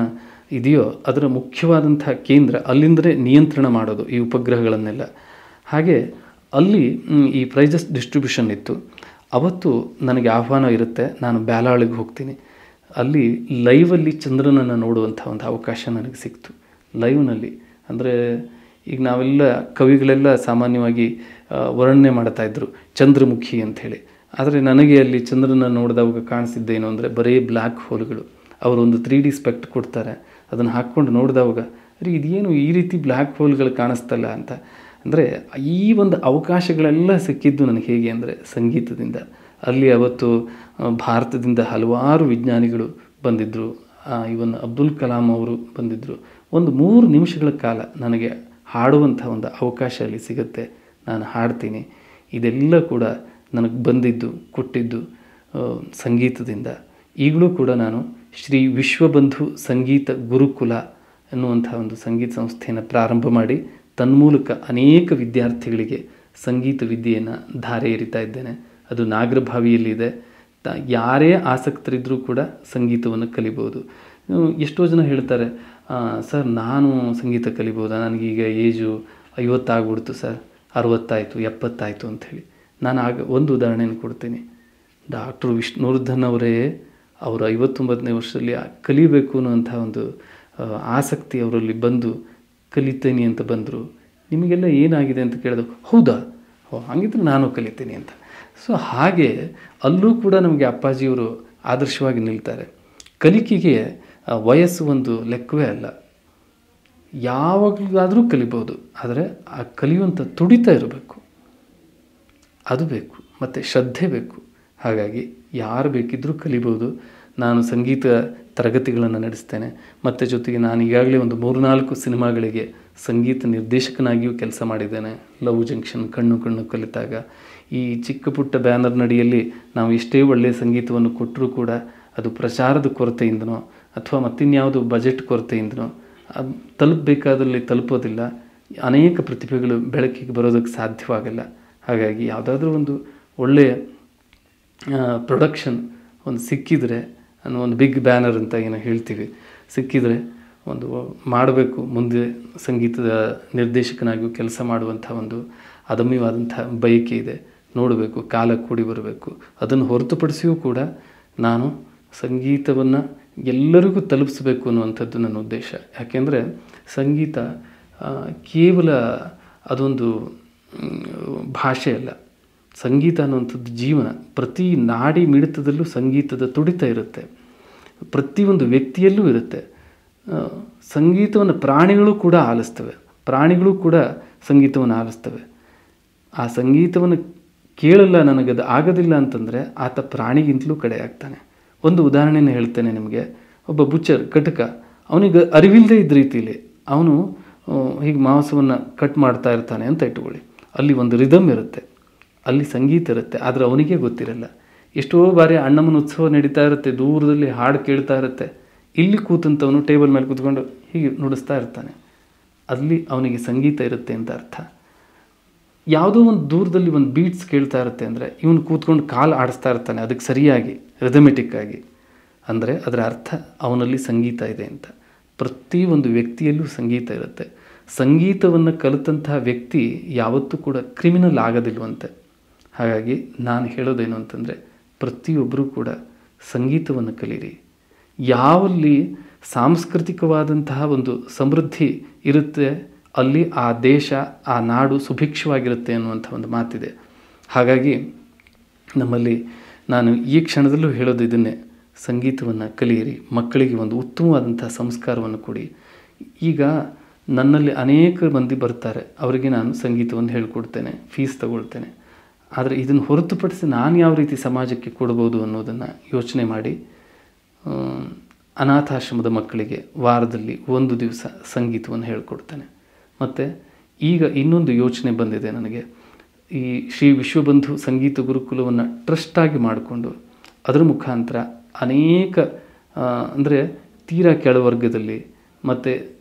ಇದೆಯೋ ಅದರ ಮುಖ್ಯವಾದಂಥ ಕೇಂದ್ರ, ಅಲ್ಲಿಂದಲೇ ನಿಯಂತ್ರಣ ಮಾಡೋದು ಈ ಉಪಗ್ರಹಗಳನ್ನೆಲ್ಲ. ಹಾಗೆ ಅಲ್ಲಿ ಈ ಪ್ರೈಜಸ್ ಡಿಸ್ಟ್ರಿಬ್ಯೂಷನ್ ಇತ್ತು. ಅವತ್ತು ನನಗೆ ಆಹ್ವಾನ ಇರುತ್ತೆ, ನಾನು ಬ್ಯಾಲಾಳಿಗೆ ಹೋಗ್ತೀನಿ. ಅಲ್ಲಿ ಲೈವಲ್ಲಿ ಚಂದ್ರನನ್ನು ನೋಡುವಂಥ ಒಂದು ಅವಕಾಶ ನನಗೆ ಸಿಕ್ತು. ಲೈವ್ನಲ್ಲಿ ಅಂದರೆ ಈಗ ನಾವೆಲ್ಲ ಕವಿಗಳೆಲ್ಲ ಸಾಮಾನ್ಯವಾಗಿ ವರ್ಣನೆ ಮಾಡ್ತಾಯಿದ್ರು ಚಂದ್ರಮುಖಿ ಅಂಥೇಳಿ. ಆದರೆ ನನಗೆ ಅಲ್ಲಿ ಚಂದ್ರನ ನೋಡಿದವಾಗ ಕಾಣಿಸಿದ್ದೇನು ಅಂದರೆ ಬರೀ ಬ್ಲ್ಯಾಕ್ ಹೋಲ್ಗಳು. ಅವರೊಂದು 3D ಸ್ಪೆಕ್ಟ್ ಕೊಡ್ತಾರೆ, ಅದನ್ನು ಹಾಕ್ಕೊಂಡು ನೋಡಿದವಾಗ ಅರೆ ಇದೇನು ಈ ರೀತಿ ಬ್ಲ್ಯಾಕ್ ಹೋಲ್ಗಳು ಕಾಣಿಸ್ತಲ್ಲ ಅಂತ. ಅಂದರೆ ಈ ಒಂದು ಅವಕಾಶಗಳೆಲ್ಲ ಸಿಕ್ಕಿದ್ದು ನನಗೆ ಹೇಗೆ ಅಂದರೆ ಸಂಗೀತದಿಂದ. ಅಲ್ಲಿ ಅವತ್ತು ಭಾರತದಿಂದ ಹಲವಾರು ವಿಜ್ಞಾನಿಗಳು ಬಂದಿದ್ದರು, ಇವನ್ ಅಬ್ದುಲ್ ಕಲಾಂ ಅವರು ಬಂದಿದ್ದರು. ಒಂದು 3 ನಿಮಿಷಗಳ ಕಾಲ ನನಗೆ ಹಾಡುವಂಥ ಒಂದು ಅವಕಾಶ ಅಲ್ಲಿ ಸಿಗುತ್ತೆ, ನಾನು ಹಾಡ್ತೀನಿ. ಇದೆಲ್ಲ ಕೂಡ ನನಗೆ ಬಂದಿದ್ದು ಕೊಟ್ಟಿದ್ದು ಸಂಗೀತದಿಂದ. ಈಗಲೂ ಕೂಡ ನಾನು ಶ್ರೀ ವಿಶ್ವಬಂಧು ಸಂಗೀತ ಗುರುಕುಲ ಎನ್ನುವಂಥ ಒಂದು ಸಂಗೀತ ಸಂಸ್ಥೆಯನ್ನು ಪ್ರಾರಂಭ ಮಾಡಿ ತನ್ಮೂಲಕ ಅನೇಕ ವಿದ್ಯಾರ್ಥಿಗಳಿಗೆ ಸಂಗೀತ ವಿದ್ಯೆಯನ್ನು ಧಾರೆ ಎರಿತಾ ಇದ್ದೇನೆ. ಅದು ನಾಗರಭಾವಿಯಲ್ಲಿದೆ. ಯಾರೇ ಆಸಕ್ತರಿದ್ದರೂ ಕೂಡ ಸಂಗೀತವನ್ನು ಕಲಿಬೋದು. ಎಷ್ಟೋ ಜನ ಹೇಳ್ತಾರೆ, ಸರ್ ನಾನು ಸಂಗೀತ ಕಲಿಬೋದಾ, ನನಗೀಗ ಏಜು 50 ಆಗ್ಬಿಡ್ತು ಸರ್, 60 ಆಯಿತು 70 ಆಯಿತು ಅಂಥೇಳಿ. ನಾನು ಒಂದು ಉದಾಹರಣೆಯನ್ನು ಕೊಡ್ತೀನಿ. ಡಾಕ್ಟರ್ ವಿಷ್ಣುವರ್ಧನ್ ಅವರೇ ಅವರು 59ನೇ ವರ್ಷದಲ್ಲಿ ಕಲಿಬೇಕು ಅನ್ನೋಂಥ ಒಂದು ಆಸಕ್ತಿ ಅವರಲ್ಲಿ ಬಂದು ಕಲಿತೇನೆ ಅಂತ ಬಂದರು. ನಿಮಗೆಲ್ಲ ಏನಾಗಿದೆ ಅಂತ ಕೇಳಿದ್ರು, ಹೌದಾ, ಹಾಗಿದ್ರೆ ನಾನು ಕಲಿತೀನಿ ಅಂತ. ಸೊ ಹಾಗೆ ಅಲ್ಲೂ ಕೂಡ ನಮಗೆ ಅಪ್ಪಾಜಿಯವರು ಆದರ್ಶವಾಗಿ ನಿಲ್ತಾರೆ. ಕಲಿಕೆಗೆ ವಯಸ್ಸು ಒಂದು ಲೆಕ್ಕವೇ ಅಲ್ಲ, ಯಾವಾಗಲಾದರೂ ಕಲಿಬೋದು. ಆದರೆ ಆ ಕಲಿಯುವಂಥ ತುಡಿತ ಇರಬೇಕು, ಅದು ಬೇಕು, ಮತ್ತು ಶ್ರದ್ಧೆ ಬೇಕು. ಹಾಗಾಗಿ ಯಾರು ಬೇಕಿದ್ದರೂ ಕಲಿಬೋದು. ನಾನು ಸಂಗೀತ ತರಗತಿಗಳನ್ನು ನಡೆಸ್ತೇನೆ, ಮತ್ತು ಜೊತೆಗೆ ನಾನು ಈಗಾಗಲೇ ಒಂದು 3-4 ಸಿನಿಮಾಗಳಿಗೆ ಸಂಗೀತ ನಿರ್ದೇಶಕನಾಗಿಯೂ ಕೆಲಸ ಮಾಡಿದ್ದೇನೆ. ಲವ್ ಜಂಕ್ಷನ್, ಕಣ್ಣು ಕಣ್ಣು ಕಲಿತಾಗ, ಈ ಚಿಕ್ಕ ಪುಟ್ಟ ಬ್ಯಾನರ್ ನಡಿಯಲ್ಲಿ ನಾವು ಎಷ್ಟೇ ಒಳ್ಳೆಯ ಸಂಗೀತವನ್ನು ಕೊಟ್ಟರೂ ಕೂಡ ಅದು ಪ್ರಚಾರದ ಕೊರತೆಯಿಂದನೋ ಅಥವಾ ಮತ್ತಿನ್ಯಾವುದು ಬಜೆಟ್ ಕೊರತೆಯಿಂದನೋ ಅದು ತಲುಪಬೇಕಾದಲ್ಲಿ ತಲುಪೋದಿಲ್ಲ. ಅನೇಕ ಪ್ರತಿಭೆಗಳು ಬೆಳಕಿಗೆ ಬರೋದಕ್ಕೆ ಸಾಧ್ಯವಾಗಲ್ಲ. ಹಾಗಾಗಿ ಯಾವುದಾದ್ರೂ ಒಂದು ಒಳ್ಳೆಯ ಪ್ರೊಡಕ್ಷನ್ ಒಂದು ಸಿಕ್ಕಿದರೆ, ಅನ್ನೋ ಒಂದು ಬಿಗ್ ಬ್ಯಾನರ್ ಅಂತ ಏನೋ ಹೇಳ್ತೀವಿ, ಸಿಕ್ಕಿದರೆ ಒಂದು ಮಾಡಬೇಕು. ಮುಂದೆ ಸಂಗೀತದ ನಿರ್ದೇಶಕನಾಗಿಯೂ ಕೆಲಸ ಮಾಡುವಂಥ ಒಂದು ಅದಮ್ಯವಾದಂಥ ಬಯಕೆ ಇದೆ. ನೋಡಬೇಕು, ಕಾಲ ಕೂಡಿ ಬರಬೇಕು. ಅದನ್ನು ಹೊರತುಪಡಿಸಿಯೂ ಕೂಡ ನಾನು ಸಂಗೀತವನ್ನು ಎಲ್ಲರಿಗೂ ತಲುಪಿಸಬೇಕು ಅನ್ನುವಂಥದ್ದು ನನ್ನ ಉದ್ದೇಶ. ಯಾಕೆಂದರೆ ಸಂಗೀತ ಕೇವಲ ಅದೊಂದು ಭಾಷೆ ಅಲ್ಲ, ಸಂಗೀತ ಅನ್ನುವಂಥದ್ದು ಜೀವನ. ಪ್ರತಿ ನಾಡಿ ಮಿಡಿತದಲ್ಲೂ ಸಂಗೀತದ ತುಡಿತ ಇರುತ್ತೆ, ಪ್ರತಿಯೊಂದು ವ್ಯಕ್ತಿಯಲ್ಲೂ ಇರುತ್ತೆ. ಸಂಗೀತವನ್ನು ಪ್ರಾಣಿಗಳು ಕೂಡ ಆಲಿಸ್ತವೆ, ಪ್ರಾಣಿಗಳು ಕೂಡ ಸಂಗೀತವನ್ನು ಆಲಿಸ್ತವೆ. ಆ ಸಂಗೀತವನ್ನು ಕೇಳಲ್ಲ, ನನಗದು ಆಗೋದಿಲ್ಲ ಅಂತಂದರೆ ಆತ ಪ್ರಾಣಿಗಿಂತಲೂ ಕಡೆ ಆಗ್ತಾನೆ. ಒಂದು ಉದಾಹರಣೆಯನ್ನು ಹೇಳ್ತೇನೆ ನಿಮಗೆ. ಒಬ್ಬ ಬುಚ್ಚರ್, ಕಟಕ, ಅವನಿಗೆ ಅರಿವಿಲ್ಲದೆ ಇದ್ದ ರೀತಿಯಲ್ಲಿ ಅವನು ಹೀಗೆ ಮಾಂಸವನ್ನು ಕಟ್ ಮಾಡ್ತಾ ಇರ್ತಾನೆ ಅಂತ ಇಟ್ಕೊಳ್ಳಿ. ಅಲ್ಲಿ ಒಂದು ರಿದಮ್ ಇರುತ್ತೆ, ಅಲ್ಲಿ ಸಂಗೀತ ಇರುತ್ತೆ, ಆದರೆ ಅವನಿಗೆ ಗೊತ್ತಿರಲ್ಲ. ಎಷ್ಟೋ ಬಾರಿ ಅಣ್ಣಮ್ಮನ ಉತ್ಸವ ನಡೀತಾ ಇರುತ್ತೆ, ದೂರದಲ್ಲಿ ಹಾಡು ಕೇಳ್ತಾ ಇರುತ್ತೆ. ಇಲ್ಲಿ ಕೂತಂಥವನು ಟೇಬಲ್ ಮೇಲೆ ಕೂತ್ಕೊಂಡು ಹೀಗೆ ನುಡಿಸ್ತಾ ಇರ್ತಾನೆ, ಅಲ್ಲಿ ಅವನಿಗೆ ಸಂಗೀತ ಇರುತ್ತೆ ಅಂತ ಅರ್ಥ. ಯಾವುದೋ ಒಂದು ದೂರದಲ್ಲಿ ಒಂದು ಬೀಟ್ಸ್ ಕೇಳ್ತಾ ಇರುತ್ತೆ ಅಂದರೆ ಇವನು ಕೂತ್ಕೊಂಡು ಕಾಲು ಆಡಿಸ್ತಾ ಇರ್ತಾನೆ ಅದಕ್ಕೆ ಸರಿಯಾಗಿ, ರಿದಮೆಟಿಕ್ ಆಗಿ. ಅಂದರೆ ಅದರ ಅರ್ಥ ಅವನಲ್ಲಿ ಸಂಗೀತ ಇದೆ ಅಂತ. ಪ್ರತಿಯೊಂದು ವ್ಯಕ್ತಿಯಲ್ಲೂ ಸಂಗೀತ ಇರುತ್ತೆ. ಸಂಗೀತವನ್ನು ಕಲಿತಂತಹ ವ್ಯಕ್ತಿ ಯಾವತ್ತೂ ಕೂಡ ಕ್ರಿಮಿನಲ್ ಆಗೋದಿಲ್ವಂತೆ. ಹಾಗಾಗಿ ನಾನು ಹೇಳೋದೇನು ಅಂತಂದರೆ, ಪ್ರತಿಯೊಬ್ಬರೂ ಕೂಡ ಸಂಗೀತವನ್ನು ಕಲೀರಿ. ಯಾವಲ್ಲಿ ಸಾಂಸ್ಕೃತಿಕವಾದಂತಹ ಒಂದು ಸಮೃದ್ಧಿ ಇರುತ್ತೆ, ಅಲ್ಲಿ ಆ ದೇಶ, ಆ ನಾಡು ಸುಭಿಕ್ಷವಾಗಿರುತ್ತೆ ಅನ್ನುವಂಥ ಒಂದು ಮಾತಿದೆ. ಹಾಗಾಗಿ ನಮ್ಮಲ್ಲಿ ನಾನು ಈ ಕ್ಷಣದಲ್ಲೂ ಹೇಳೋದು ಇದನ್ನೇ, ಸಂಗೀತವನ್ನು ಕಲಿಯಿರಿ. ಮಕ್ಕಳಿಗೆ ಒಂದು ಉತ್ತಮವಾದಂಥ ಸಂಸ್ಕಾರವನ್ನು ಕೊಡಿ. ಈಗ ನನ್ನಲ್ಲಿ ಅನೇಕ ಮಂದಿ ಬರ್ತಾರೆ, ಅವರಿಗೆ ನಾನು ಸಂಗೀತವನ್ನು ಹೇಳ್ಕೊಡ್ತೇನೆ, ಫೀಸ್ ತಗೊಳ್ತೇನೆ. ಆದರೆ ಇದನ್ನು ಹೊರತುಪಡಿಸಿ ನಾನು ಯಾವ ರೀತಿ ಸಮಾಜಕ್ಕೆ ಕೊಡ್ಬೋದು ಅನ್ನೋದನ್ನು ಯೋಚನೆ ಮಾಡಿ ಅನಾಥಾಶ್ರಮದ ಮಕ್ಕಳಿಗೆ ವಾರದಲ್ಲಿ 1 ದಿವಸ ಸಂಗೀತವನ್ನು ಹೇಳ್ಕೊಡ್ತೇನೆ. ಮತ್ತು ಈಗ ಇನ್ನೊಂದು ಯೋಚನೆ ಬಂದಿದೆ ನನಗೆ. ಈ ಶ್ರೀ ವಿಶ್ವಬಂಧು ಸಂಗೀತ ಗುರುಕುಲವನ್ನು ಟ್ರಸ್ಟಾಗಿ ಮಾಡಿಕೊಂಡು ಅದರ ಮುಖಾಂತರ ಅನೇಕ ಅಂದರೆ ತೀರಾ ಕೆಳವರ್ಗದಲ್ಲಿ ಮತ್ತು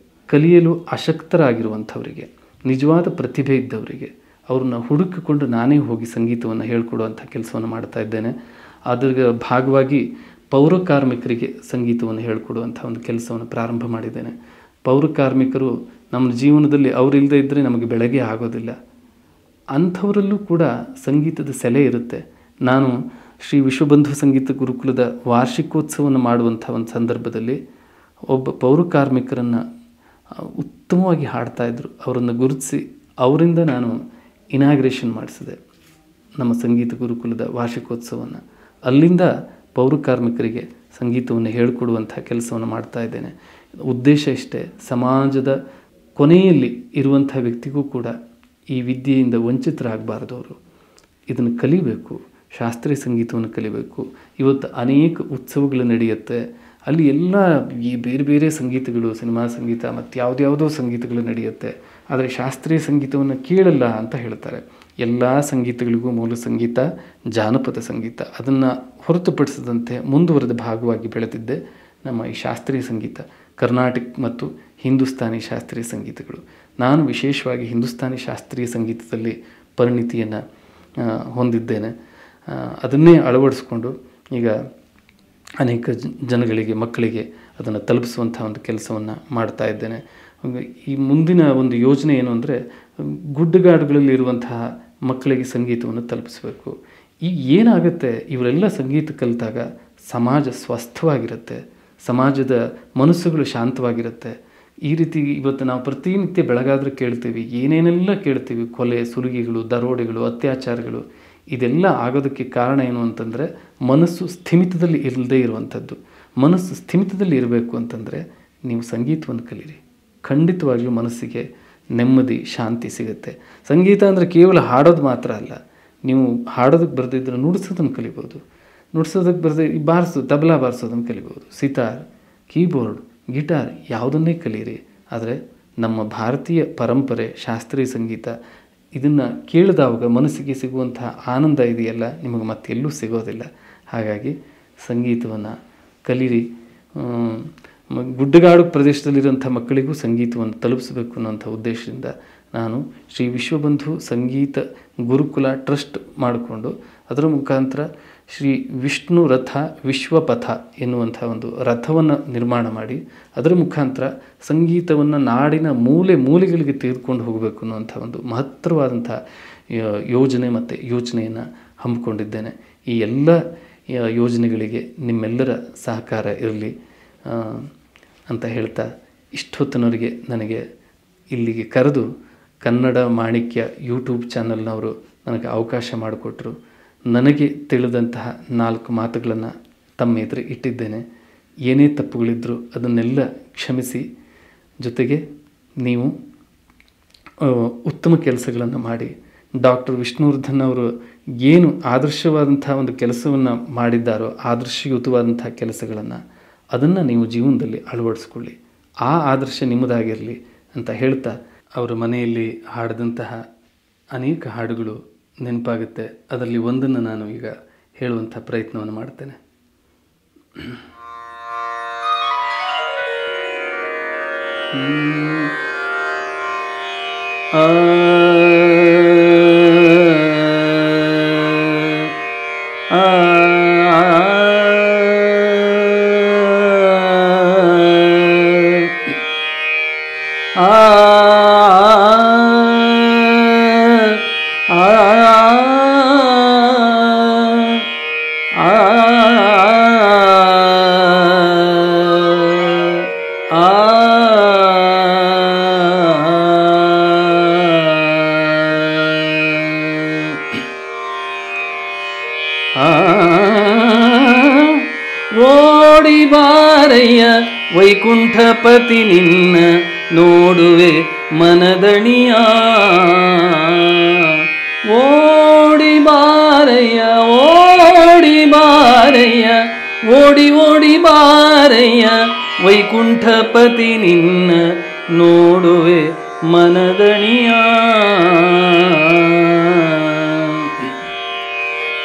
ಕಲಿಯಲು ಅಶಕ್ತರಾಗಿರುವಂಥವರಿಗೆ, ನಿಜವಾದ ಪ್ರತಿಭೆ ಇದ್ದವರಿಗೆ ಅವ್ರನ್ನ ಹುಡುಕಿಕೊಂಡು ನಾನೇ ಹೋಗಿ ಸಂಗೀತವನ್ನು ಹೇಳ್ಕೊಡುವಂಥ ಕೆಲಸವನ್ನು ಮಾಡ್ತಾ ಇದ್ದೇನೆ. ಅದರ ಭಾಗವಾಗಿ ಪೌರ ಕಾರ್ಮಿಕರಿಗೆ ಸಂಗೀತವನ್ನು ಹೇಳ್ಕೊಡುವಂಥ ಒಂದು ಕೆಲಸವನ್ನು ಪ್ರಾರಂಭ ಮಾಡಿದ್ದೇನೆ. ಪೌರ ಕಾರ್ಮಿಕರು ನಮ್ಮ ಜೀವನದಲ್ಲಿ ಅವರಿಲ್ಲದೆ ಇದ್ದರೆ ನಮಗೆ ಬೆಳಗ್ಗೆ ಆಗೋದಿಲ್ಲ. ಅಂಥವರಲ್ಲೂ ಕೂಡ ಸಂಗೀತದ ಸೆಲೆ ಇರುತ್ತೆ. ನಾನು ಶ್ರೀ ವಿಶ್ವಬಂಧು ಸಂಗೀತ ಗುರುಕುಲದ ವಾರ್ಷಿಕೋತ್ಸವವನ್ನು ಮಾಡುವಂಥ ಒಂದು ಸಂದರ್ಭದಲ್ಲಿ ಒಬ್ಬ ಪೌರ ಕಾರ್ಮಿಕರನ್ನು ಉತ್ತಮವಾಗಿ ಹಾಡ್ತಾಯಿದ್ರು. ಅವರನ್ನು ಗುರುತಿಸಿ ಅವರಿಂದ ನಾನು ಇನಾಗ್ರೇಷನ್ ಮಾಡಿಸಿದೆ. ನಮ್ಮ ಸಂಗೀತ ಗುರುಕುಲದ ವಾರ್ಷಿಕೋತ್ಸವವನ್ನು. ಅಲ್ಲಿಂದ ಪೌರ ಕಾರ್ಮಿಕರಿಗೆ ಸಂಗೀತವನ್ನು ಹೇಳಿಕೊಡುವಂಥ ಕೆಲಸವನ್ನು ಮಾಡ್ತಾ ಇದ್ದೇನೆ. ಉದ್ದೇಶ ಇಷ್ಟೇ, ಸಮಾಜದ ಕೊನೆಯಲ್ಲಿ ಇರುವಂಥ ವ್ಯಕ್ತಿಗೂ ಕೂಡ ಈ ವಿದ್ಯೆಯಿಂದ ವಂಚಿತರಾಗಬಾರ್ದು. ಅವರು ಇದನ್ನು ಕಲಿಬೇಕು, ಶಾಸ್ತ್ರೀಯ ಸಂಗೀತವನ್ನು ಕಲಿಬೇಕು. ಇವತ್ತು ಅನೇಕ ಉತ್ಸವಗಳು ನಡೆಯುತ್ತೆ, ಅಲ್ಲಿ ಎಲ್ಲ ಈ ಬೇರೆ ಬೇರೆ ಸಂಗೀತಗಳು, ಸಿನಿಮಾ ಸಂಗೀತ ಮತ್ತು ಯಾವುದ್ಯಾವುದೋ ಸಂಗೀತಗಳು ನಡೆಯುತ್ತೆ. ಆದರೆ ಶಾಸ್ತ್ರೀಯ ಸಂಗೀತವನ್ನು ಕೇಳಲ್ಲ ಅಂತ ಹೇಳ್ತಾರೆ. ಎಲ್ಲ ಸಂಗೀತಗಳಿಗೂ ಮೂಲ ಸಂಗೀತ ಜಾನಪದ ಸಂಗೀತ. ಅದನ್ನು ಹೊರತುಪಡಿಸದಂತೆ ಮುಂದುವರೆದ ಭಾಗವಾಗಿ ಬೆಳೆದಿದ್ದೆ ನಮ್ಮ ಈ ಶಾಸ್ತ್ರೀಯ ಸಂಗೀತ, ಕರ್ನಾಟಕ ಮತ್ತು ಹಿಂದೂಸ್ತಾನಿ ಶಾಸ್ತ್ರೀಯ ಸಂಗೀತಗಳು. ನಾನು ವಿಶೇಷವಾಗಿ ಹಿಂದೂಸ್ತಾನಿ ಶಾಸ್ತ್ರೀಯ ಸಂಗೀತದಲ್ಲಿ ಪರಿಣಿತಿಯನ್ನು ಹೊಂದಿದ್ದೇನೆ. ಅದನ್ನೇ ಅಳವಡಿಸ್ಕೊಂಡು ಈಗ ಅನೇಕ ಜನಗಳಿಗೆ, ಮಕ್ಕಳಿಗೆ ಅದನ್ನು ತಲುಪಿಸುವಂಥ ಒಂದು ಕೆಲಸವನ್ನು ಮಾಡ್ತಾ ಇದ್ದೇನೆ. ಈ ಮುಂದಿನ ಒಂದು ಯೋಜನೆ ಏನು ಅಂದರೆ, ಗುಡ್ಡಗಾಡುಗಳಲ್ಲಿರುವಂತಹ ಮಕ್ಕಳಿಗೆ ಸಂಗೀತವನ್ನು ತಲುಪಿಸಬೇಕು. ಈಗ ಏನಾಗುತ್ತೆ, ಇವರೆಲ್ಲ ಸಂಗೀತ ಕಲಿತಾಗ ಸಮಾಜ ಸ್ವಸ್ಥವಾಗಿರುತ್ತೆ, ಸಮಾಜದ ಮನಸ್ಸುಗಳು ಶಾಂತವಾಗಿರುತ್ತೆ. ಈ ರೀತಿ ಇವತ್ತು ನಾವು ಪ್ರತಿನಿತ್ಯ ಬೆಳಗಾದ್ರೆ ಕೇಳ್ತೀವಿ, ಏನೇನೆಲ್ಲ ಕೇಳ್ತೀವಿ, ಕೊಲೆ, ಸುಲಿಗೆಗಳು, ದರೋಡೆಗಳು, ಅತ್ಯಾಚಾರಗಳು. ಇದೆಲ್ಲ ಆಗೋದಕ್ಕೆ ಕಾರಣ ಏನು ಅಂತಂದರೆ, ಮನಸ್ಸು ಸ್ಥಿಮಿತದಲ್ಲಿ ಇಲ್ಲದೇ ಇರುವಂಥದ್ದು. ಮನಸ್ಸು ಸ್ಥಿಮಿತದಲ್ಲಿ ಇರಬೇಕು ಅಂತಂದರೆ ನೀವು ಸಂಗೀತವನ್ನು ಕಲೀರಿ. ಖಂಡಿತವಾಗ್ಲೂ ಮನಸ್ಸಿಗೆ ನೆಮ್ಮದಿ, ಶಾಂತಿ ಸಿಗುತ್ತೆ. ಸಂಗೀತ ಅಂದರೆ ಕೇವಲ ಹಾಡೋದು ಮಾತ್ರ ಅಲ್ಲ. ನೀವು ಹಾಡೋದಕ್ಕೆ ಬರೆದಿದ್ದರೆ ನುಡಿಸೋದನ್ನು ಕಲಿಬೋದು, ನುಡಿಸೋದಕ್ಕೆ ಬರೆದ ತಬಲಾ ಬಾರಿಸೋದನ್ನು ಕಲಿಬೋದು, ಸಿತಾರ್, ಕೀಬೋರ್ಡ್, ಗಿಟಾರ್ ಯಾವುದನ್ನೇ ಕಲೀರಿ. ಆದರೆ ನಮ್ಮ ಭಾರತೀಯ ಪರಂಪರೆ, ಶಾಸ್ತ್ರೀಯ ಸಂಗೀತ ಇದನ್ನು ಕೇಳಿದವಾಗ ಮನಸ್ಸಿಗೆ ಸಿಗುವಂತಹ ಆನಂದ ಇದೆಯಲ್ಲ, ನಿಮಗೆ ಮತ್ತೆಲ್ಲೂ ಸಿಗೋದಿಲ್ಲ. ಹಾಗಾಗಿ ಸಂಗೀತವನ್ನು ಕಲೀರಿ. ಗುಡ್ಡಗಾಡು ಪ್ರದೇಶದಲ್ಲಿರುವಂಥ ಮಕ್ಕಳಿಗೂ ಸಂಗೀತವನ್ನು ತಲುಪಿಸಬೇಕು ಅನ್ನೋಂಥ ಉದ್ದೇಶದಿಂದ ನಾನು ಶ್ರೀ ವಿಶ್ವಬಂಧು ಸಂಗೀತ ಗುರುಕುಲ ಟ್ರಸ್ಟ್ ಮಾಡಿಕೊಂಡು ಅದರ ಮುಖಾಂತರ ಶ್ರೀ ವಿಷ್ಣು ರಥ ವಿಶ್ವಪಥ ಎನ್ನುವಂಥ ಒಂದು ರಥವನ್ನು ನಿರ್ಮಾಣ ಮಾಡಿ ಅದರ ಮುಖಾಂತರ ಸಂಗೀತವನ್ನು ನಾಡಿನ ಮೂಲೆ ಮೂಲೆಗಳಿಗೆ ತೆಗೆದುಕೊಂಡು ಹೋಗಬೇಕು ಅನ್ನುವಂಥ ಒಂದು ಮಹತ್ತರವಾದಂಥ ಯೋಜನೆ ಮತ್ತು ಯೋಚನೆಯನ್ನು ಹಮ್ಮಿಕೊಂಡಿದ್ದೇನೆ. ಈ ಎಲ್ಲ ಯೋಜನೆಗಳಿಗೆ ನಿಮ್ಮೆಲ್ಲರ ಸಹಕಾರ ಇರಲಿ ಅಂತ ಹೇಳ್ತಾ, ಇಷ್ಟೊತ್ತಿನವರೆಗೆ ನನಗೆ ಇಲ್ಲಿಗೆ ಕರೆದು ಕನ್ನಡ ಮಾಣಿಕ್ಯ ಯೂಟ್ಯೂಬ್ ಚಾನಲ್ನವರು ನನಗೆ ಅವಕಾಶ ಮಾಡಿಕೊಟ್ರು. ನನಗೆ ತಿಳಿದಂತಹ 4 ಮಾತುಗಳನ್ನು ತಮ್ಮ ಎದುರು ಇಟ್ಟಿದ್ದೇನೆ. ಏನೇ ತಪ್ಪುಗಳಿದ್ದರೂ ಅದನ್ನೆಲ್ಲ ಕ್ಷಮಿಸಿ, ಜೊತೆಗೆ ನೀವು ಉತ್ತಮ ಕೆಲಸಗಳನ್ನು ಮಾಡಿ. ಡಾಕ್ಟರ್ ವಿಷ್ಣುವರ್ಧನ್ ಅವರು ಏನು ಆದರ್ಶವಾದಂಥ ಒಂದು ಕೆಲಸವನ್ನು ಮಾಡಿದ್ದಾರೋ, ಆದರ್ಶಯುತವಾದಂಥ ಕೆಲಸಗಳನ್ನು ಅದನ್ನು ನೀವು ಜೀವನದಲ್ಲಿ ಅಳವಡಿಸ್ಕೊಳ್ಳಿ. ಆ ಆದರ್ಶ ನಿಮ್ಮದಾಗಿರಲಿ ಅಂತ ಹೇಳ್ತಾ, ಅವರ ಮನೆಯಲ್ಲಿ ಹಾಡಿದಂತಹ ಅನೇಕ ಹಾಡುಗಳು ನೆನಪಾಗುತ್ತೆ. ಅದರಲ್ಲಿ ಒಂದನ್ನು ನಾನು ಈಗ ಹೇಳುವಂಥ ಪ್ರಯತ್ನವನ್ನು ಮಾಡ್ತೇನೆ. ಓಡಿ ಬಾರಯ್ಯ ವೈಕುಂಠಪತಿ ನಿನ್ನ ನೋಡುವೆ ಮನದಣಿಯ. ಓಡಿ ಬಾರಯ್ಯ, ಓಡಿ ಬಾರಯ್ಯ, ಓಡಿ ಓಡಿ ಬಾರಯ್ಯ ವೈಕುಂಠಪತಿ ನಿನ್ನ ನೋಡುವೆ ಮನದಣಿಯ.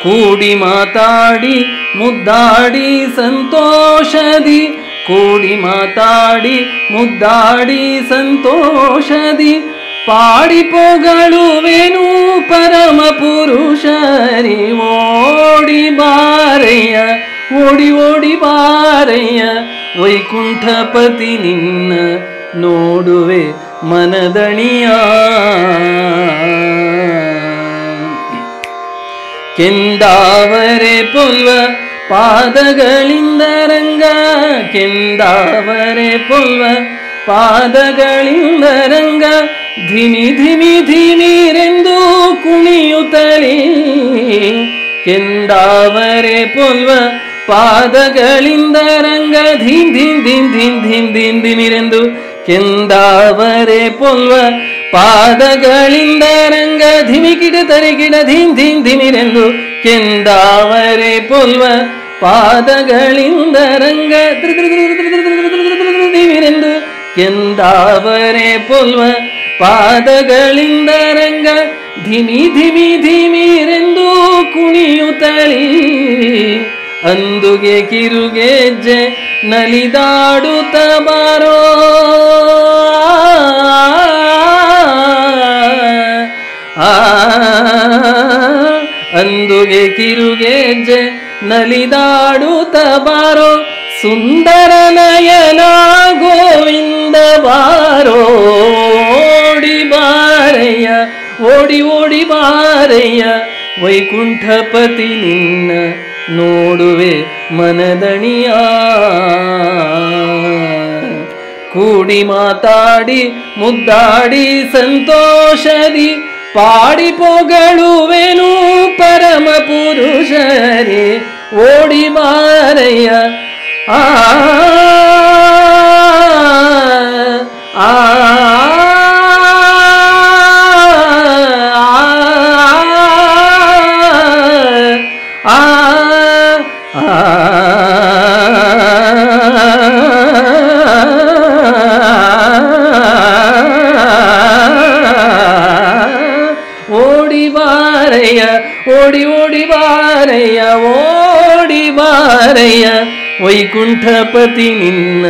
ಕೂಡಿ ಮಾತಾಡಿ ಮುದ್ದಾಡಿ ಸಂತೋಷದಿ, ಕೂಡಿ ಮಾತಾಡಿ ಮುದ್ದಾಡಿ ಸಂತೋಷದಿ, ಪಾಡಿ ಪೊಗಳುವೆನು ಪರಮ ಪುರುಷರಿ. ಓಡಿ ಬಾರಯ್ಯ, ಓಡಿ ಓಡಿ ಬಾರಯ್ಯ ವೈಕುಂಠಪತಿ ನಿನ್ನ ನೋಡುವೆ ಮನದಣಿಯ. ಕೆಂದಾವರೆ ಪೊಲ್ವ ಪಾದಗಳಿಂದ ರಂಗ, ಕೆಂದಾವರೆ ಪೊಲ್ವ ಪಾದಗಳಿಂದ ರಂಗ, ಧಿಮಿ ಧಿಮಿ ಧಿಮಿರೆಂದು ಕುಣಿಯುತ್ತಲೇ ಕೆಂದಾವರೆ ಪೊಲ್ವ ಪಾದಗಳಿಂದ ರಂಗ ಧಿಂ ಧಿಂ ಧಿಂ ಧಿಂ ಧಿಂ ಧಿಂ ಧಿಮಿರೆಂದು ಕೆಂದಾವರೆ ಪೊಲ್ವ ಪಾದಗಳಿಂದ ರಂಗ ಧಿಮಿಕಿಡ ತರಿಗಿಡ ಧಿಂ ಧಿಂ ಧಿಮಿರೆಂದು ಕೆಂದಾವರೆ ಪೊಲ್ವ ಪಾದಗಳಿಂದ ರಂಗ ಧಿಮಿರೆಂದು ಕೆಂದಾವರೆ ಪೊಲ್ವ ಪಾದಗಳಿಂದ ರಂಗ ಧಿಮಿ ಧಿಮಿ ಧಿಮಿರೆಂದು ಕುಣಿಯುತ್ತಲೇ ಅಂದುಗೆ ಕಿರುಗೆಜ್ಜೆ ನಲಿದಾಡುತ್ತ ಬಾರೋ ಅಂದುಗೆ ಕಿರುಗೆಜ್ಜೆ ನಲಿದಾಡುತ್ತ ಬಾರೋ ಸುಂದರ ನಯನ ಗೋವಿಂದ ಬಾರೋ ಓಡಿ ಬಾರಯ್ಯ ಓಡಿ ಓಡಿ ಬಾರಯ್ಯ ವೈಕುಂಠಪತಿ ನಿನ್ನ ನೋಡುವೆ ಮನದಣಿಯ ಕೂಡಿ ಮಾತಾಡಿ ಮುದ್ದಾಡಿ ಸಂತೋಷದಿ ಪಾಡಿ ಪೊಗಳುವೆನು ಪರಮ ಪುರುಷರೇ ಓಡಿ ಬಾರಯ್ಯ ಆ ಆ ಓಡಿ ಬಾರಯ್ಯ ಓಡಿ ಓಡಿ ಬಾರಯ್ಯ ಓಡಿ ಬಾರಯ್ಯ ವೈಕುಂಠಪತಿ ನಿನ್ನ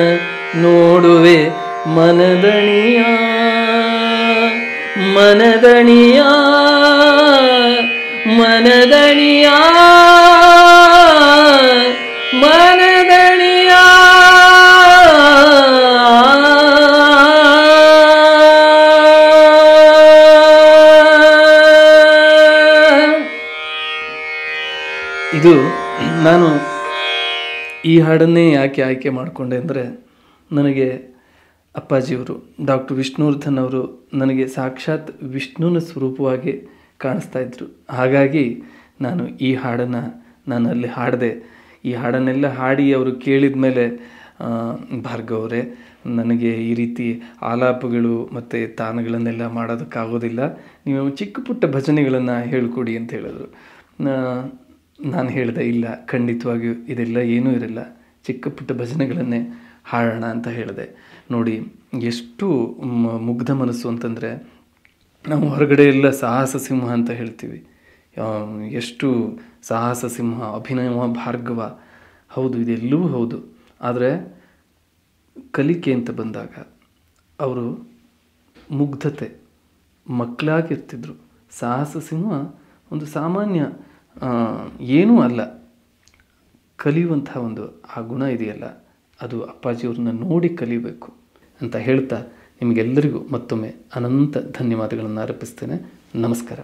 ನೋಡುವೆ ಮನದಣಿಯ ಮನದಣಿಯ ಮನದಣಿಯ ಮನದಣಿಯ ಇದು ನಾನು ಈ ಹಾಡನ್ನೇ ಯಾಕೆ ಆಯ್ಕೆ ಮಾಡಿಕೊಂಡೆ ಅಂದರೆ ನನಗೆ ಅಪ್ಪಾಜಿಯವರು ಡಾಕ್ಟರ್ ವಿಷ್ಣುವರ್ಧನ್ ಅವರು ನನಗೆ ಸಾಕ್ಷಾತ್ ವಿಷ್ಣುವಿನ ಸ್ವರೂಪವಾಗಿ ಕಾಣಿಸ್ತಾ ಇದ್ದರು. ಹಾಗಾಗಿ ನಾನು ಈ ಹಾಡನ್ನು ನಾನು ಅಲ್ಲಿ ಹಾಡಿದೆ. ಈ ಹಾಡನ್ನೆಲ್ಲ ಹಾಡಿ ಅವರು ಕೇಳಿದ ಮೇಲೆ ಭಾರ್ಗವ್ ಅವರೇ, ನನಗೆ ಈ ರೀತಿ ಆಲಾಪಗಳು ಮತ್ತು ತಾನಗಳನ್ನೆಲ್ಲ ಮಾಡೋದಕ್ಕಾಗೋದಿಲ್ಲ, ನೀವು ಚಿಕ್ಕ ಪುಟ್ಟ ಭಜನೆಗಳನ್ನು ಹೇಳ್ಕೊಡಿ ಅಂತ ಹೇಳಿದ್ರು. ನಾನು ಹೇಳಿದೆ, ಇಲ್ಲ, ಖಂಡಿತವಾಗಿಯೂ ಇದೆಲ್ಲ ಏನೂ ಇರಲ್ಲ, ಚಿಕ್ಕ ಪುಟ್ಟ ಭಜನೆಗಳನ್ನೇ ಹಾಡೋಣ ಅಂತ ಹೇಳಿದೆ. ನೋಡಿ ಎಷ್ಟು ಮುಗ್ಧ ಮನಸ್ಸು ಅಂತಂದರೆ, ನಾವು ಹೊರಗಡೆ ಎಲ್ಲ ಸಾಹಸ ಸಿಂಹ ಅಂತ ಹೇಳ್ತೀವಿ, ಎಷ್ಟು ಸಾಹಸ ಸಿಂಹ, ಅಭಿನವ ಭಾರ್ಗವ, ಹೌದು, ಇದೆಲ್ಲವೂ ಹೌದು. ಆದರೆ ಕಲಿಕೆ ಅಂತ ಬಂದಾಗ ಅವರು ಮುಗ್ಧತೆ, ಮಕ್ಕಳಾಗಿರ್ತಿದ್ರು. ಸಾಹಸ ಸಿಂಹ ಒಂದು ಸಾಮಾನ್ಯ ಏನೂ ಅಲ್ಲ, ಕಲಿಯುವಂಥ ಒಂದು ಆ ಗುಣ ಇದೆಯಲ್ಲ, ಅದು ಅಪ್ಪಾಜಿಯವ್ರನ್ನ ನೋಡಿ ಕಲಿಬೇಕು ಅಂತ ಹೇಳ್ತಾ ನಿಮಗೆಲ್ಲರಿಗೂ ಮತ್ತೊಮ್ಮೆ ಅನಂತ ಧನ್ಯವಾದಗಳನ್ನು ಅರ್ಪಿಸ್ತೇನೆ. ನಮಸ್ಕಾರ.